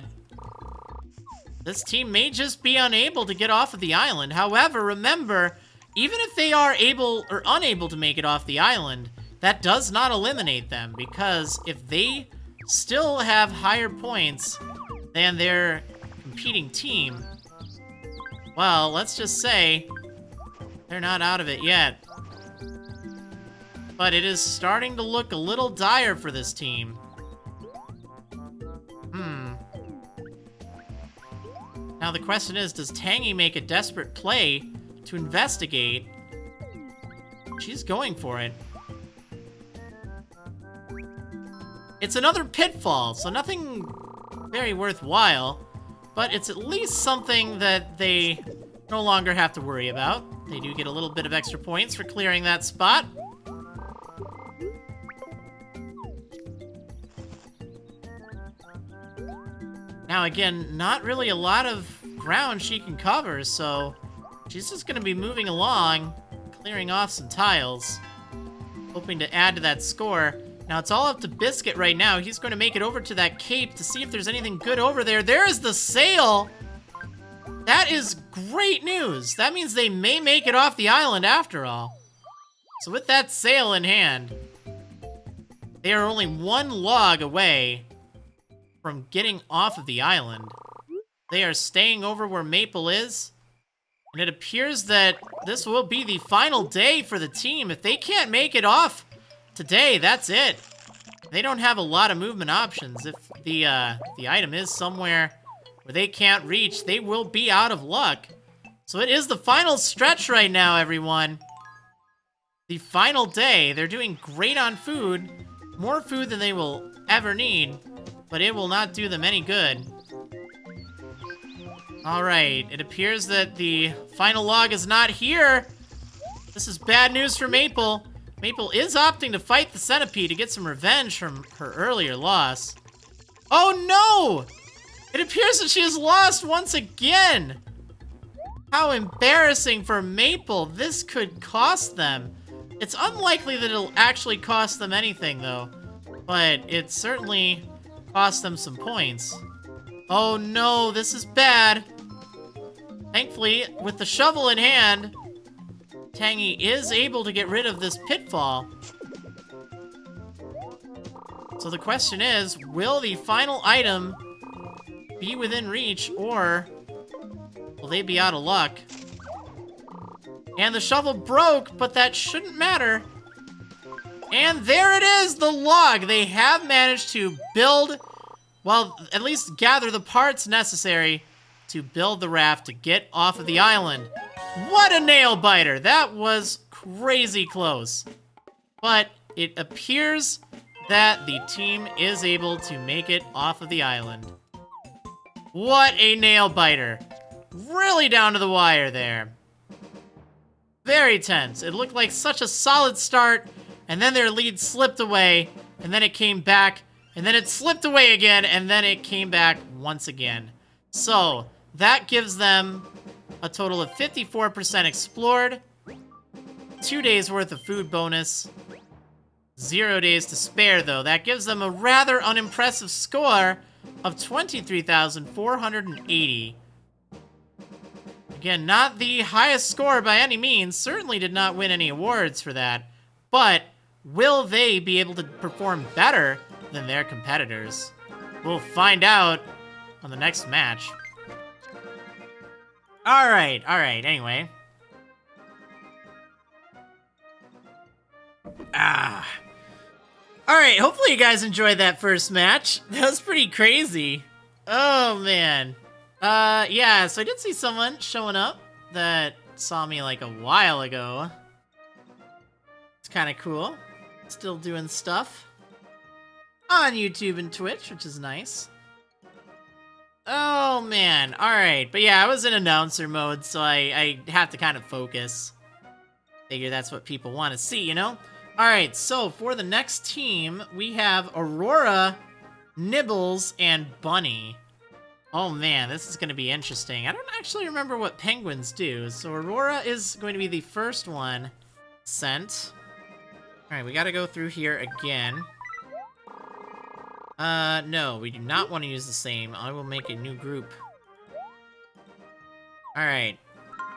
This team may just be unable to get off of the island. However, remember, even if they are able or unable to make it off the island, that does not eliminate them, because if they still have higher points than their competing team, well, let's just say they're not out of it yet. But it is starting to look a little dire for this team. Now the question is, does Tangy make a desperate play to investigate? She's going for it. It's another pitfall, so nothing very worthwhile, but it's at least something that they no longer have to worry about. They do get a little bit of extra points for clearing that spot. Now again, not really a lot of ground she can cover, so she's just gonna be moving along, clearing off some tiles, hoping to add to that score. Now it's all up to Biscuit right now. He's going to make it over to that cape to see if there's anything good over there. There is the sail! That is great news. That means they may make it off the island after all. So with that sail in hand, they are only 1 log away from getting off of the island. They are staying over where Maple is, and it appears that this will be the final day for the team. If they can't make it off today, that's it. They don't have a lot of movement options. If the item is somewhere where they can't reach, they will be out of luck. So it is the final stretch right now, everyone. The final day. They're doing great on food. More food than they will ever need, but it will not do them any good. Alright, it appears that the final log is not here. This is bad news for Maple. Maple is opting to fight the centipede to get some revenge from her earlier loss. Oh no! It appears that she has lost once again! How embarrassing for Maple. This could cost them. It's unlikely that it'll actually cost them anything, though. But it certainly cost them some points. Oh no, this is bad. Thankfully, with the shovel in hand, Tangy is able to get rid of this pitfall. So the question is, will the final item be within reach, or will they be out of luck? And the shovel broke, but that shouldn't matter. And there it is, the log. They have managed to build, well, at least gather the parts necessary to build the raft to get off of the island. What a nail biter! That was crazy close. But it appears that the team is able to make it off of the island. What a nail biter. really down to the wire there. Very tense. It looked like such a solid start, and then their lead slipped away, and then it came back, and then it slipped away again, and then it came back once again. So, that gives them a total of 54% explored, 2 days worth of food bonus, 0 days to spare though. That gives them a rather unimpressive score of 23,480. Again, not the highest score by any means, certainly did not win any awards for that, but will they be able to perform better than their competitors? We'll find out on the next match. Alright, anyway. Alright, hopefully you guys enjoyed that first match. That was pretty crazy. Oh, man. Yeah, so I did see someone showing up that saw me like a while ago. It's kind of cool. Still doing stuff on YouTube and Twitch, which is nice. Oh, man. Alright, but yeah, I was in announcer mode, so I have to kind of focus. Figure that's what people want to see, you know? Alright, so for the next team, we have Aurora, Nibbles, and Bunny. Oh man, this is going to be interesting. I don't actually remember what penguins do, so Aurora is going to be the first one sent. Alright, we gotta go through here again. No, we do not want to use the same. I will make a new group. Alright.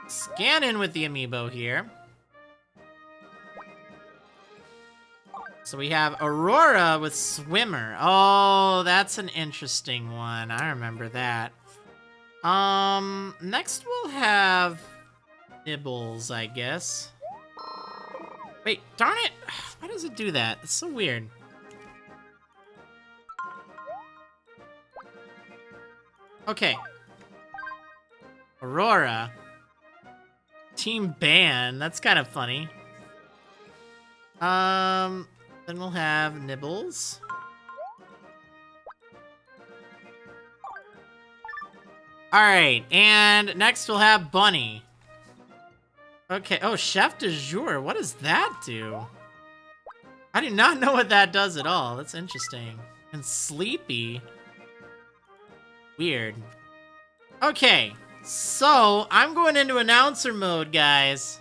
Scan in with the amiibo here. So we have Aurora with Swimmer. Oh, that's an interesting one. I remember that. Next we'll have Nibbles, I guess. Wait, darn it! Why does it do that? It's so weird. Okay. Aurora. Team Ban. That's kind of funny. Then we'll have Nibbles. Alright, and next we'll have Bunny. Okay, oh, Chef de Jour. What does that do? I do not know what that does at all. That's interesting. And Sleepy. Weird. Okay, so I'm going into announcer mode, guys.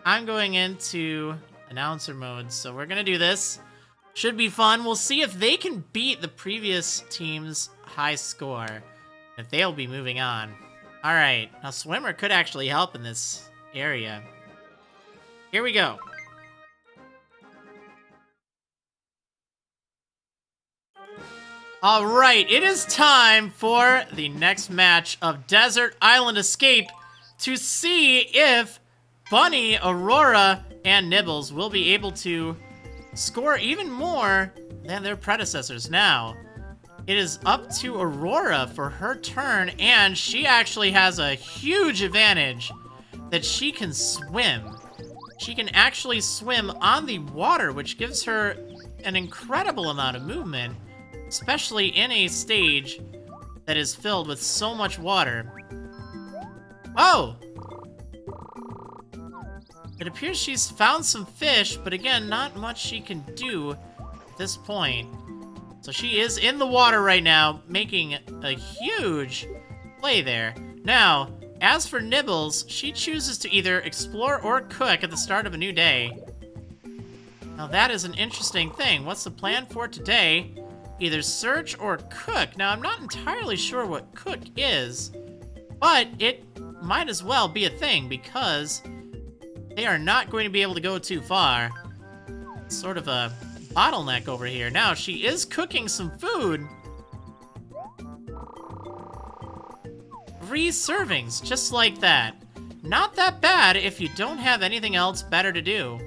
I'm going into announcer mode, so we're gonna do this. Should be fun. We'll see if they can beat the previous team's high score, if they'll be moving on. Alright, now Swimmer could actually help in this area. Here we go. Alright, it is time for the next match of Desert Island Escape to see if Bunny, Aurora, and Nibbles will be able to score even more than their predecessors. Now, it is up to Aurora for her turn, and she actually has a huge advantage that she can swim. She can actually swim on the water, which gives her an incredible amount of movement, especially in a stage that is filled with so much water. Oh! It appears she's found some fish, but again, not much she can do at this point. So she is in the water right now, making a huge play there. Now, as for Nibbles, she chooses to either explore or cook at the start of a new day. Now that is an interesting thing. What's the plan for today? Either search or cook. Now, I'm not entirely sure what cook is, but it might as well be a thing because they are not going to be able to go too far. It's sort of a bottleneck over here. Now, she is cooking some food. 3 servings, just like that. Not that bad if you don't have anything else better to do.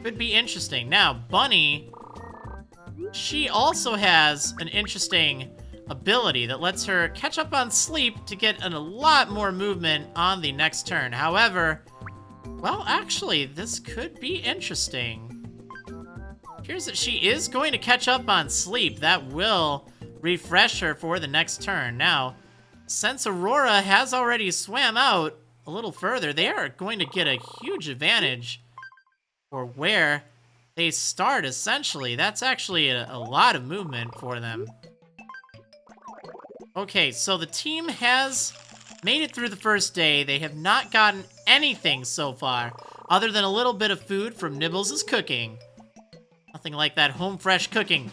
Could be interesting. Now, Bunny, she also has an interesting ability that lets her catch up on sleep to get a lot more movement on the next turn. However, well, actually, this could be interesting. Appears that she is going to catch up on sleep. That will refresh her for the next turn. Now, since Aurora has already swam out a little further, they are going to get a huge advantage for where they start, essentially. That's actually a lot of movement for them. Okay, so the team has made it through the first day. They have not gotten anything so far, other than a little bit of food from Nibbles' cooking. Nothing like that home fresh cooking.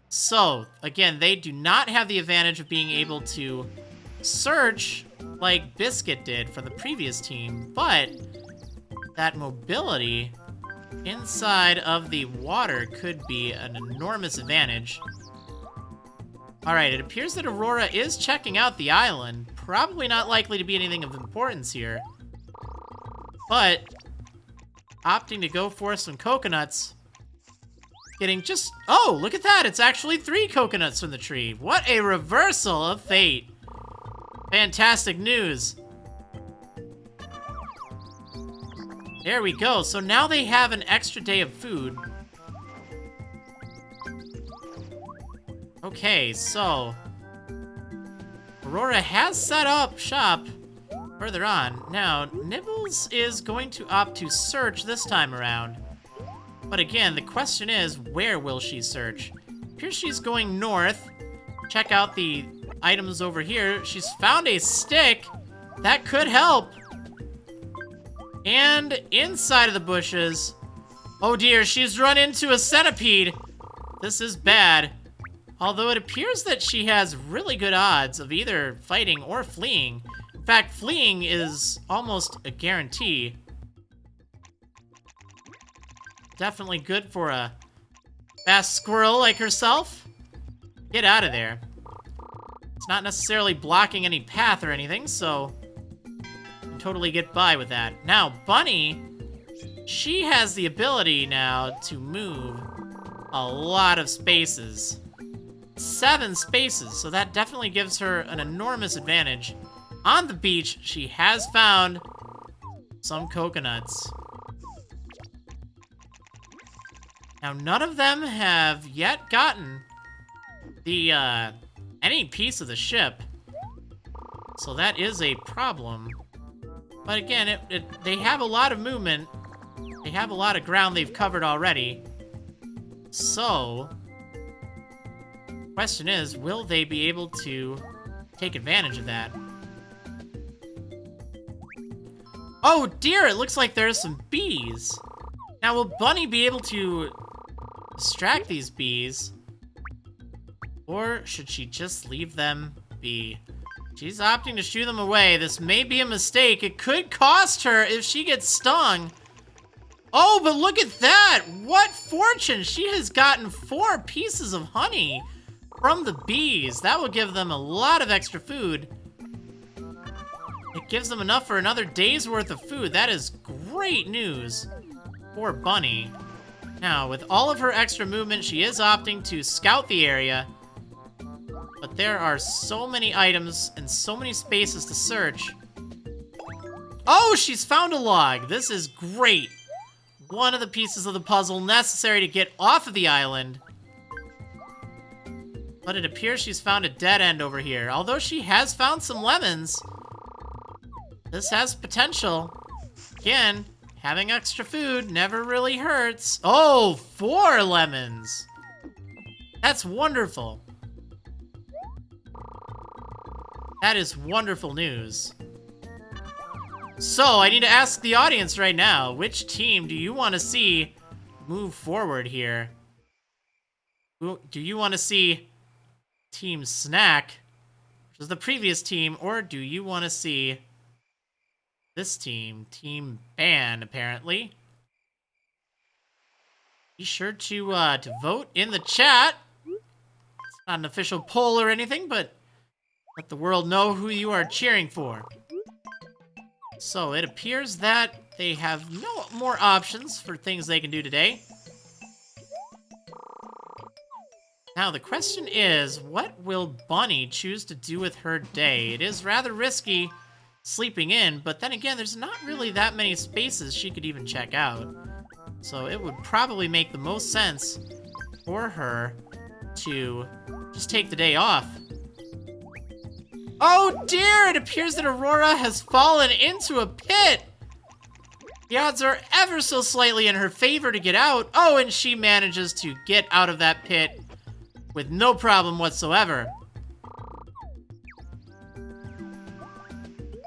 So, again, they do not have the advantage of being able to search like Biscuit did for the previous team, but that mobility inside of the water could be an enormous advantage. Alright, it appears that Aurora is checking out the island. Probably not likely to be anything of importance here. But opting to go for some coconuts. Getting just... Oh, look at that! It's actually 3 coconuts from the tree. What a reversal of fate. Fantastic news. There we go. So now they have an extra day of food. Okay, so Aurora has set up shop further on. Now, Nibbles is going to opt to search this time around. But again, the question is, where will she search? Here she's going north. Check out the items over here. She's found a stick. That could help. And inside of the bushes, oh dear, she's run into a centipede. This is bad. Although it appears that she has really good odds of either fighting or fleeing. In fact, fleeing is almost a guarantee. Definitely good for a fast squirrel like herself. Get out of there. It's not necessarily blocking any path or anything, so you can totally get by with that. Now, Bunny, she has the ability now to move a lot of spaces. 7 spaces, so that definitely gives her an enormous advantage. On the beach, she has found some coconuts. Now, none of them have yet gotten the, any piece of the ship. So that is a problem. But again, they have a lot of movement. They have a lot of ground they've covered already. So, question is, will they be able to take advantage of that? Oh dear, it looks like there's some bees. Now, will Bunny be able to distract these bees? Or should she just leave them be? She's opting to shoo them away. This may be a mistake. It could cost her if she gets stung. Oh, but look at that! What fortune! She has gotten 4 pieces of honey from the bees. That will give them a lot of extra food. It gives them enough for another day's worth of food. That is great news for Bunny. Now, with all of her extra movement, she is opting to scout the area. But there are so many items and so many spaces to search. Oh, she's found a log. This is great. One of the pieces of the puzzle necessary to get off of the island. But it appears she's found a dead end over here. Although she has found some lemons, this has potential. Again, having extra food never really hurts. Oh, 4 lemons. That's wonderful. That is wonderful news. So, I need to ask the audience right now, which team do you want to see move forward here? Do you want to see Team Snack, which is the previous team, or do you want to see this team, Team Ban, apparently? Be sure to vote in the chat. It's not an official poll or anything, but let the world know who you are cheering for. So, it appears that they have no more options for things they can do today. Now, the question is, what will Bunny choose to do with her day? It is rather risky sleeping in, but then again, there's not really that many spaces she could even check out. So it would probably make the most sense for her to just take the day off. Oh dear, it appears that Aurora has fallen into a pit. The odds are ever so slightly in her favor to get out. Oh, and she manages to get out of that pit with no problem whatsoever.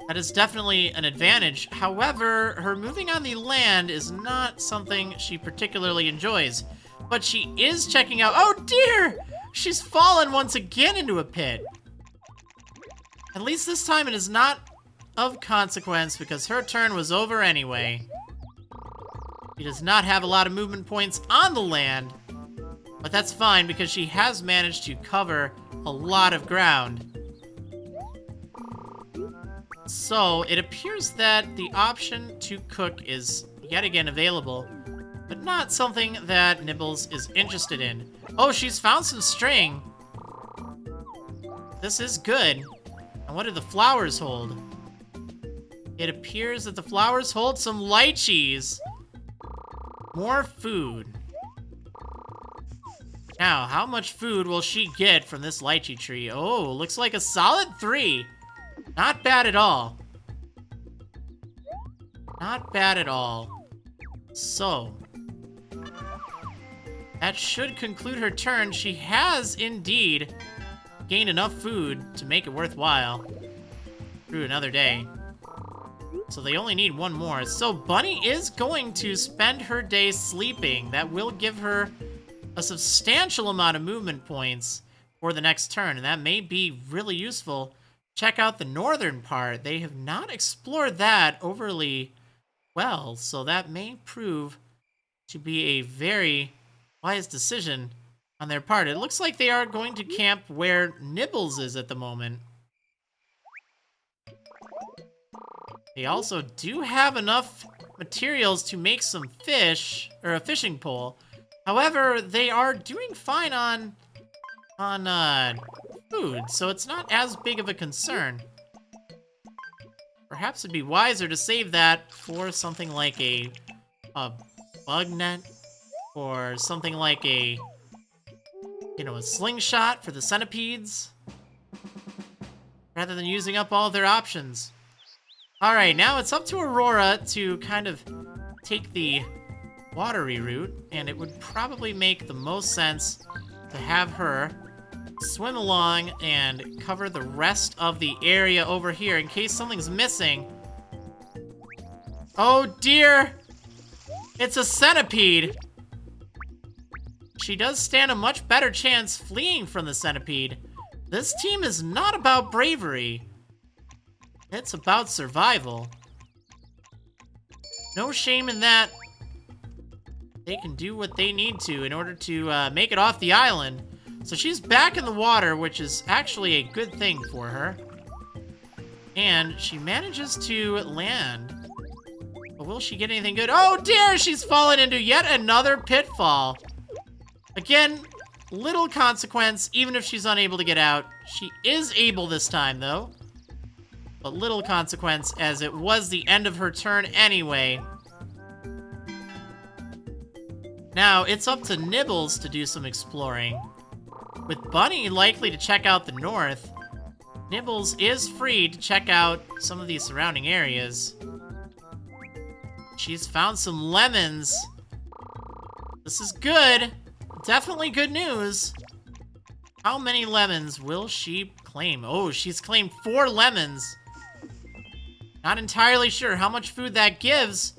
That is definitely an advantage. However, her moving on the land is not something she particularly enjoys. But she is checking out. Oh dear! She's fallen once again into a pit. At least this time it is not of consequence because her turn was over anyway. She does not have a lot of movement points on the land, but that's fine because she has managed to cover a lot of ground. So it appears that the option to cook is yet again available, but not something that Nibbles is interested in. Oh, she's found some string. This is good. And what do the flowers hold? It appears that the flowers hold some lychees. More food. Now, how much food will she get from this lychee tree? Oh, looks like a solid 3. Not bad at all. Not bad at all. So, that should conclude her turn. She has indeed gained enough food to make it worthwhile through another day. So they only need one more. So Bunny is going to spend her day sleeping. That will give her a substantial amount of movement points for the next turn, and that may be really useful. Check out the northern part. They have not explored that overly well, so that may prove to be a very wise decision on their part. It looks like they are going to camp where Nibbles is at the moment. They also do have enough materials to make some fish, or a fishing pole. However, they are doing fine on food, so it's not as big of a concern. Perhaps it'd be wiser to save that for something like a bug net, or something like a slingshot for the centipedes, rather than using up all of their options. All right, now it's up to Aurora to kind of take the watery route, and it would probably make the most sense to have her swim along and cover the rest of the area over here in case something's missing. Oh dear! It's a centipede! She does stand a much better chance fleeing from the centipede. This team is not about bravery. It's about survival. No shame in that. They can do what they need to in order to make it off the island. So she's back in the water, which is actually a good thing for her. And she manages to land. But will she get anything good? Oh dear, she's fallen into yet another pitfall. Again, little consequence, even if she's unable to get out. She is able this time, though. But little consequence, as it was the end of her turn anyway. Now, it's up to Nibbles to do some exploring. With Bunny likely to check out the north, Nibbles is free to check out some of these surrounding areas. She's found some lemons. This is good. Definitely good news. How many lemons will she claim? Oh, she's claimed 4 lemons. Not entirely sure how much food that gives.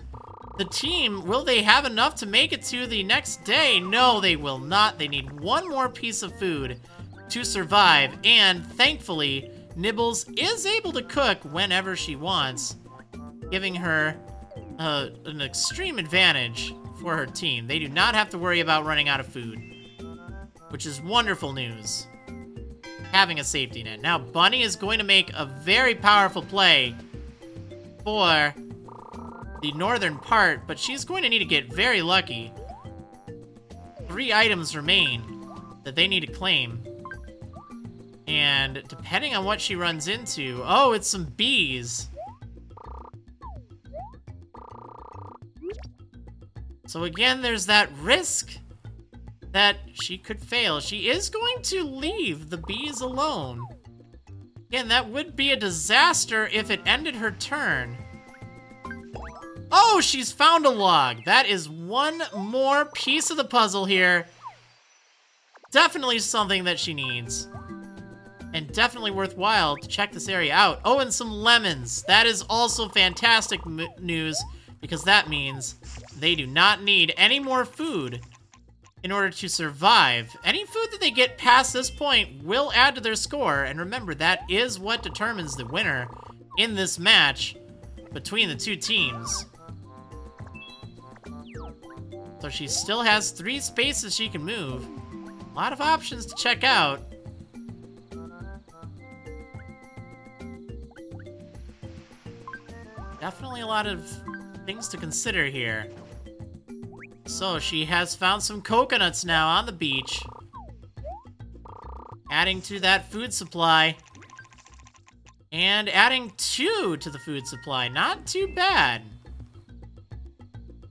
The team, will they have enough to make it to the next day? No, they will not. They need one more piece of food to survive. And thankfully, Nibbles is able to cook whenever she wants, giving her an extreme advantage for her team. They do not have to worry about running out of food, which is wonderful news. Having a safety net. Now, Bunny is going to make a very powerful play for the northern part, but she's going to need to get very lucky. 3 items remain that they need to claim. And depending on what she runs into... Oh, it's some bees. So again, there's that risk that she could fail. She is going to leave the bees alone. Again, that would be a disaster if it ended her turn. Oh, she's found a log. That is one more piece of the puzzle here. Definitely something that she needs. And definitely worthwhile to check this area out. Oh, and some lemons. That is also fantastic news, because that means they do not need any more food in order to survive. Any food that they get past this point will add to their score. And remember, that is what determines the winner in this match between the two teams. So she still has 3 spaces she can move. A lot of options to check out. Definitely a lot of things to consider here. So she has found some coconuts now on the beach. Adding to that food supply. And adding 2 to the food supply. Not too bad.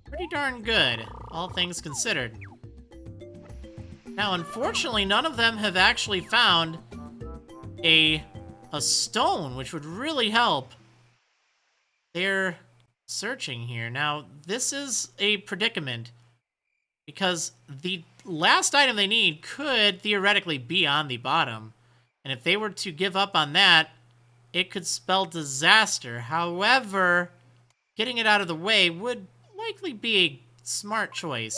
Pretty darn good, all things considered. Now, unfortunately, none of them have actually found a stone, which would really help. They're searching here. Now, this is a predicament, because the last item they need could theoretically be on the bottom. And if they were to give up on that, it could spell disaster. However, getting it out of the way would likely be a smart choice.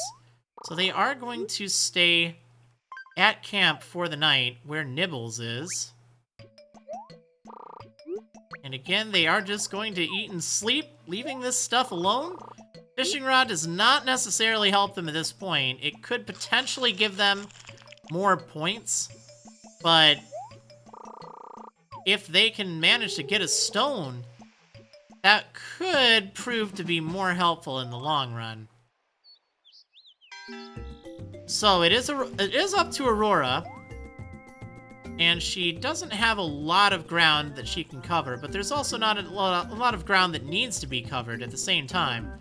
So they are going to stay at camp for the night, where Nibbles is. And again, they are just going to eat and sleep, leaving this stuff alone. Fishing rod does not necessarily help them at this point. It could potentially give them more points, but if they can manage to get a stone, that could prove to be more helpful in the long run. So it is up to Aurora, and she doesn't have a lot of ground that she can cover, but there's also not a lot of ground that needs to be covered at the same time.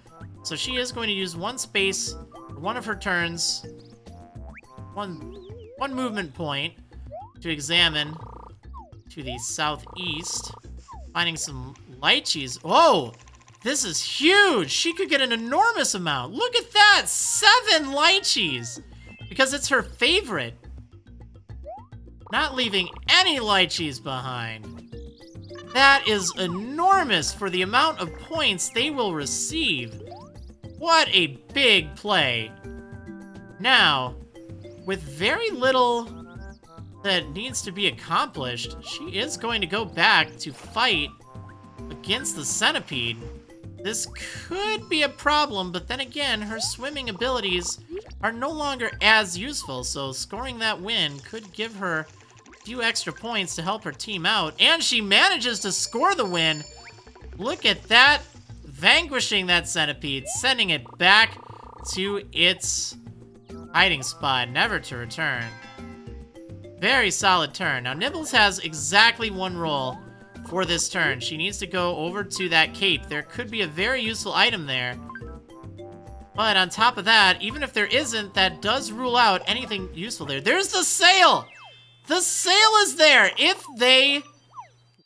So she is going to use 1 space for one of her turns, one movement point to examine to the southeast, finding some lychees. Oh, this is huge! She could get an enormous amount. Look at that! 7 lychees! Because it's her favorite. Not leaving any lychees behind. That is enormous for the amount of points they will receive. What a big play. Now, with very little that needs to be accomplished, she is going to go back to fight against the centipede. This could be a problem, but then again, her swimming abilities are no longer as useful, so scoring that win could give her a few extra points to help her team out, and she manages to score the win. Look at that, vanquishing that centipede, sending it back to its hiding spot, never to return. Very solid turn. Now, Nibbles has exactly 1 roll for this turn. She needs to go over to that cape. There could be a very useful item there. But on top of that, even if there isn't, that does rule out anything useful there. There's the sail! The sail is there! If they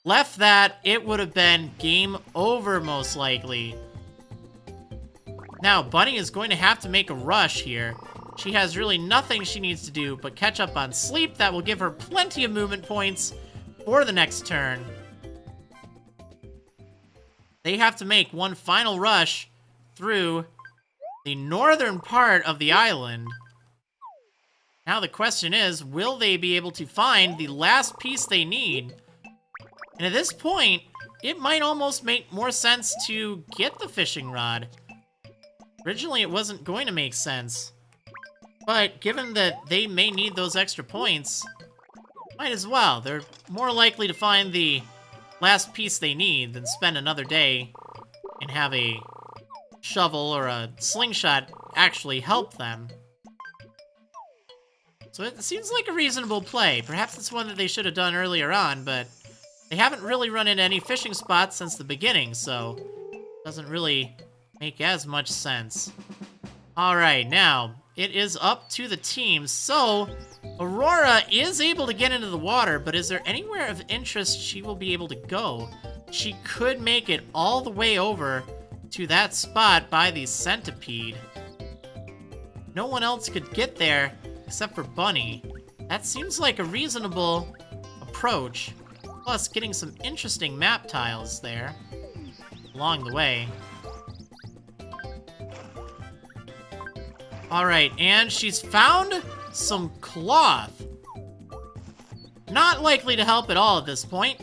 left that, it would have been game over, most likely. Now, Bunny is going to have to make a rush here. She has really nothing she needs to do but catch up on sleep. That will give her plenty of movement points for the next turn. They have to make one final rush through the northern part of the island. Now the question is, will they be able to find the last piece they need? And at this point, it might almost make more sense to get the fishing rod. Originally, it wasn't going to make sense. But given that they may need those extra points, might as well. They're more likely to find the last piece they need than spend another day and have a shovel or a slingshot actually help them. So it seems like a reasonable play. Perhaps it's one that they should have done earlier on, but they haven't really run into any fishing spots since the beginning, so it doesn't really make as much sense. Alright, now, it is up to the teams. So, Aurora is able to get into the water, but is there anywhere of interest she will be able to go? She could make it all the way over to that spot by the centipede. No one else could get there except for Bunny. That seems like a reasonable approach. Plus, getting some interesting map tiles there along the way. Alright, and she's found some cloth. Not likely to help at all at this point.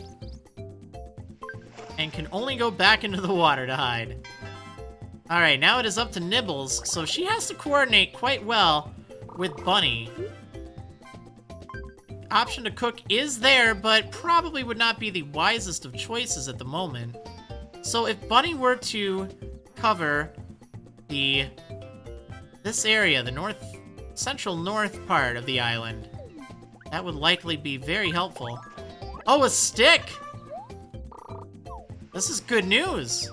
And can only go back into the water to hide. Alright, now it is up to Nibbles, so she has to coordinate quite well with Bunny. Option to cook is there, but probably would not be the wisest of choices at the moment. So if Bunny were to cover this area, the central north part of the island, that would likely be very helpful. Oh, a stick! This is good news.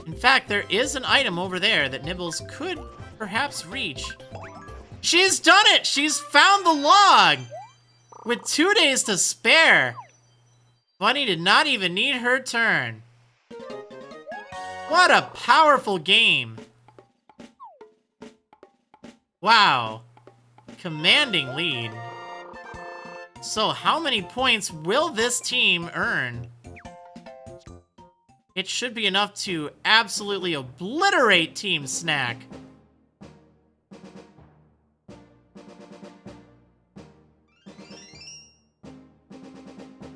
In fact, there is an item over there that Nibbles could perhaps reach. She's done it! She's found the log! With 2 days to spare. Bunny did not even need her turn. What a powerful game. Wow. Commanding lead. So how many points will this team earn? It should be enough to absolutely obliterate Team Snack.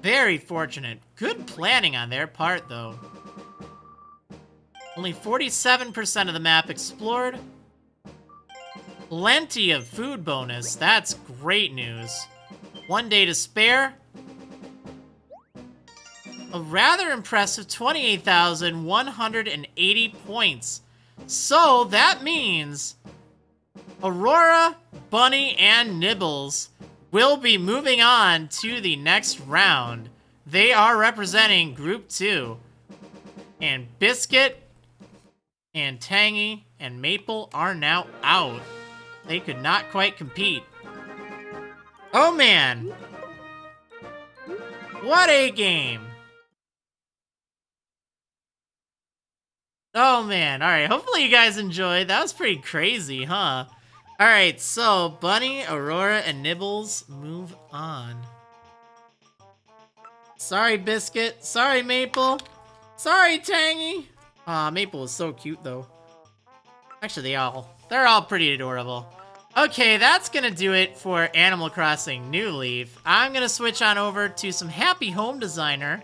Very fortunate. Good planning on their part, though. Only 47% of the map explored. Plenty of food bonus. That's great news. 1 day to spare. A rather impressive 28,180 points. So that means Aurora, Bunny, and Nibbles will be moving on to the next round. They are representing Group 2. And Biscuit, and Tangy, and Maple are now out. They could not quite compete. Oh man! What a game! Oh man, alright, hopefully you guys enjoyed. That was pretty crazy, huh? Alright, so Bunny, Aurora, and Nibbles move on. Sorry, Biscuit. Sorry, Maple. Sorry, Tangy. Aw, Maple is so cute, though. Actually, they're all pretty adorable. Okay, that's gonna do it for Animal Crossing New Leaf. I'm gonna switch on over to some Happy Home Designer.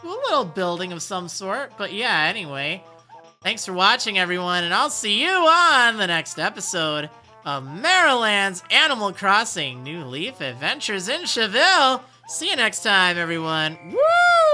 Do a little building of some sort, but yeah, anyway. Thanks for watching, everyone, and I'll see you on the next episode of Marriland's Animal Crossing New Leaf Adventures in Tchville. See you next time, everyone. Woo!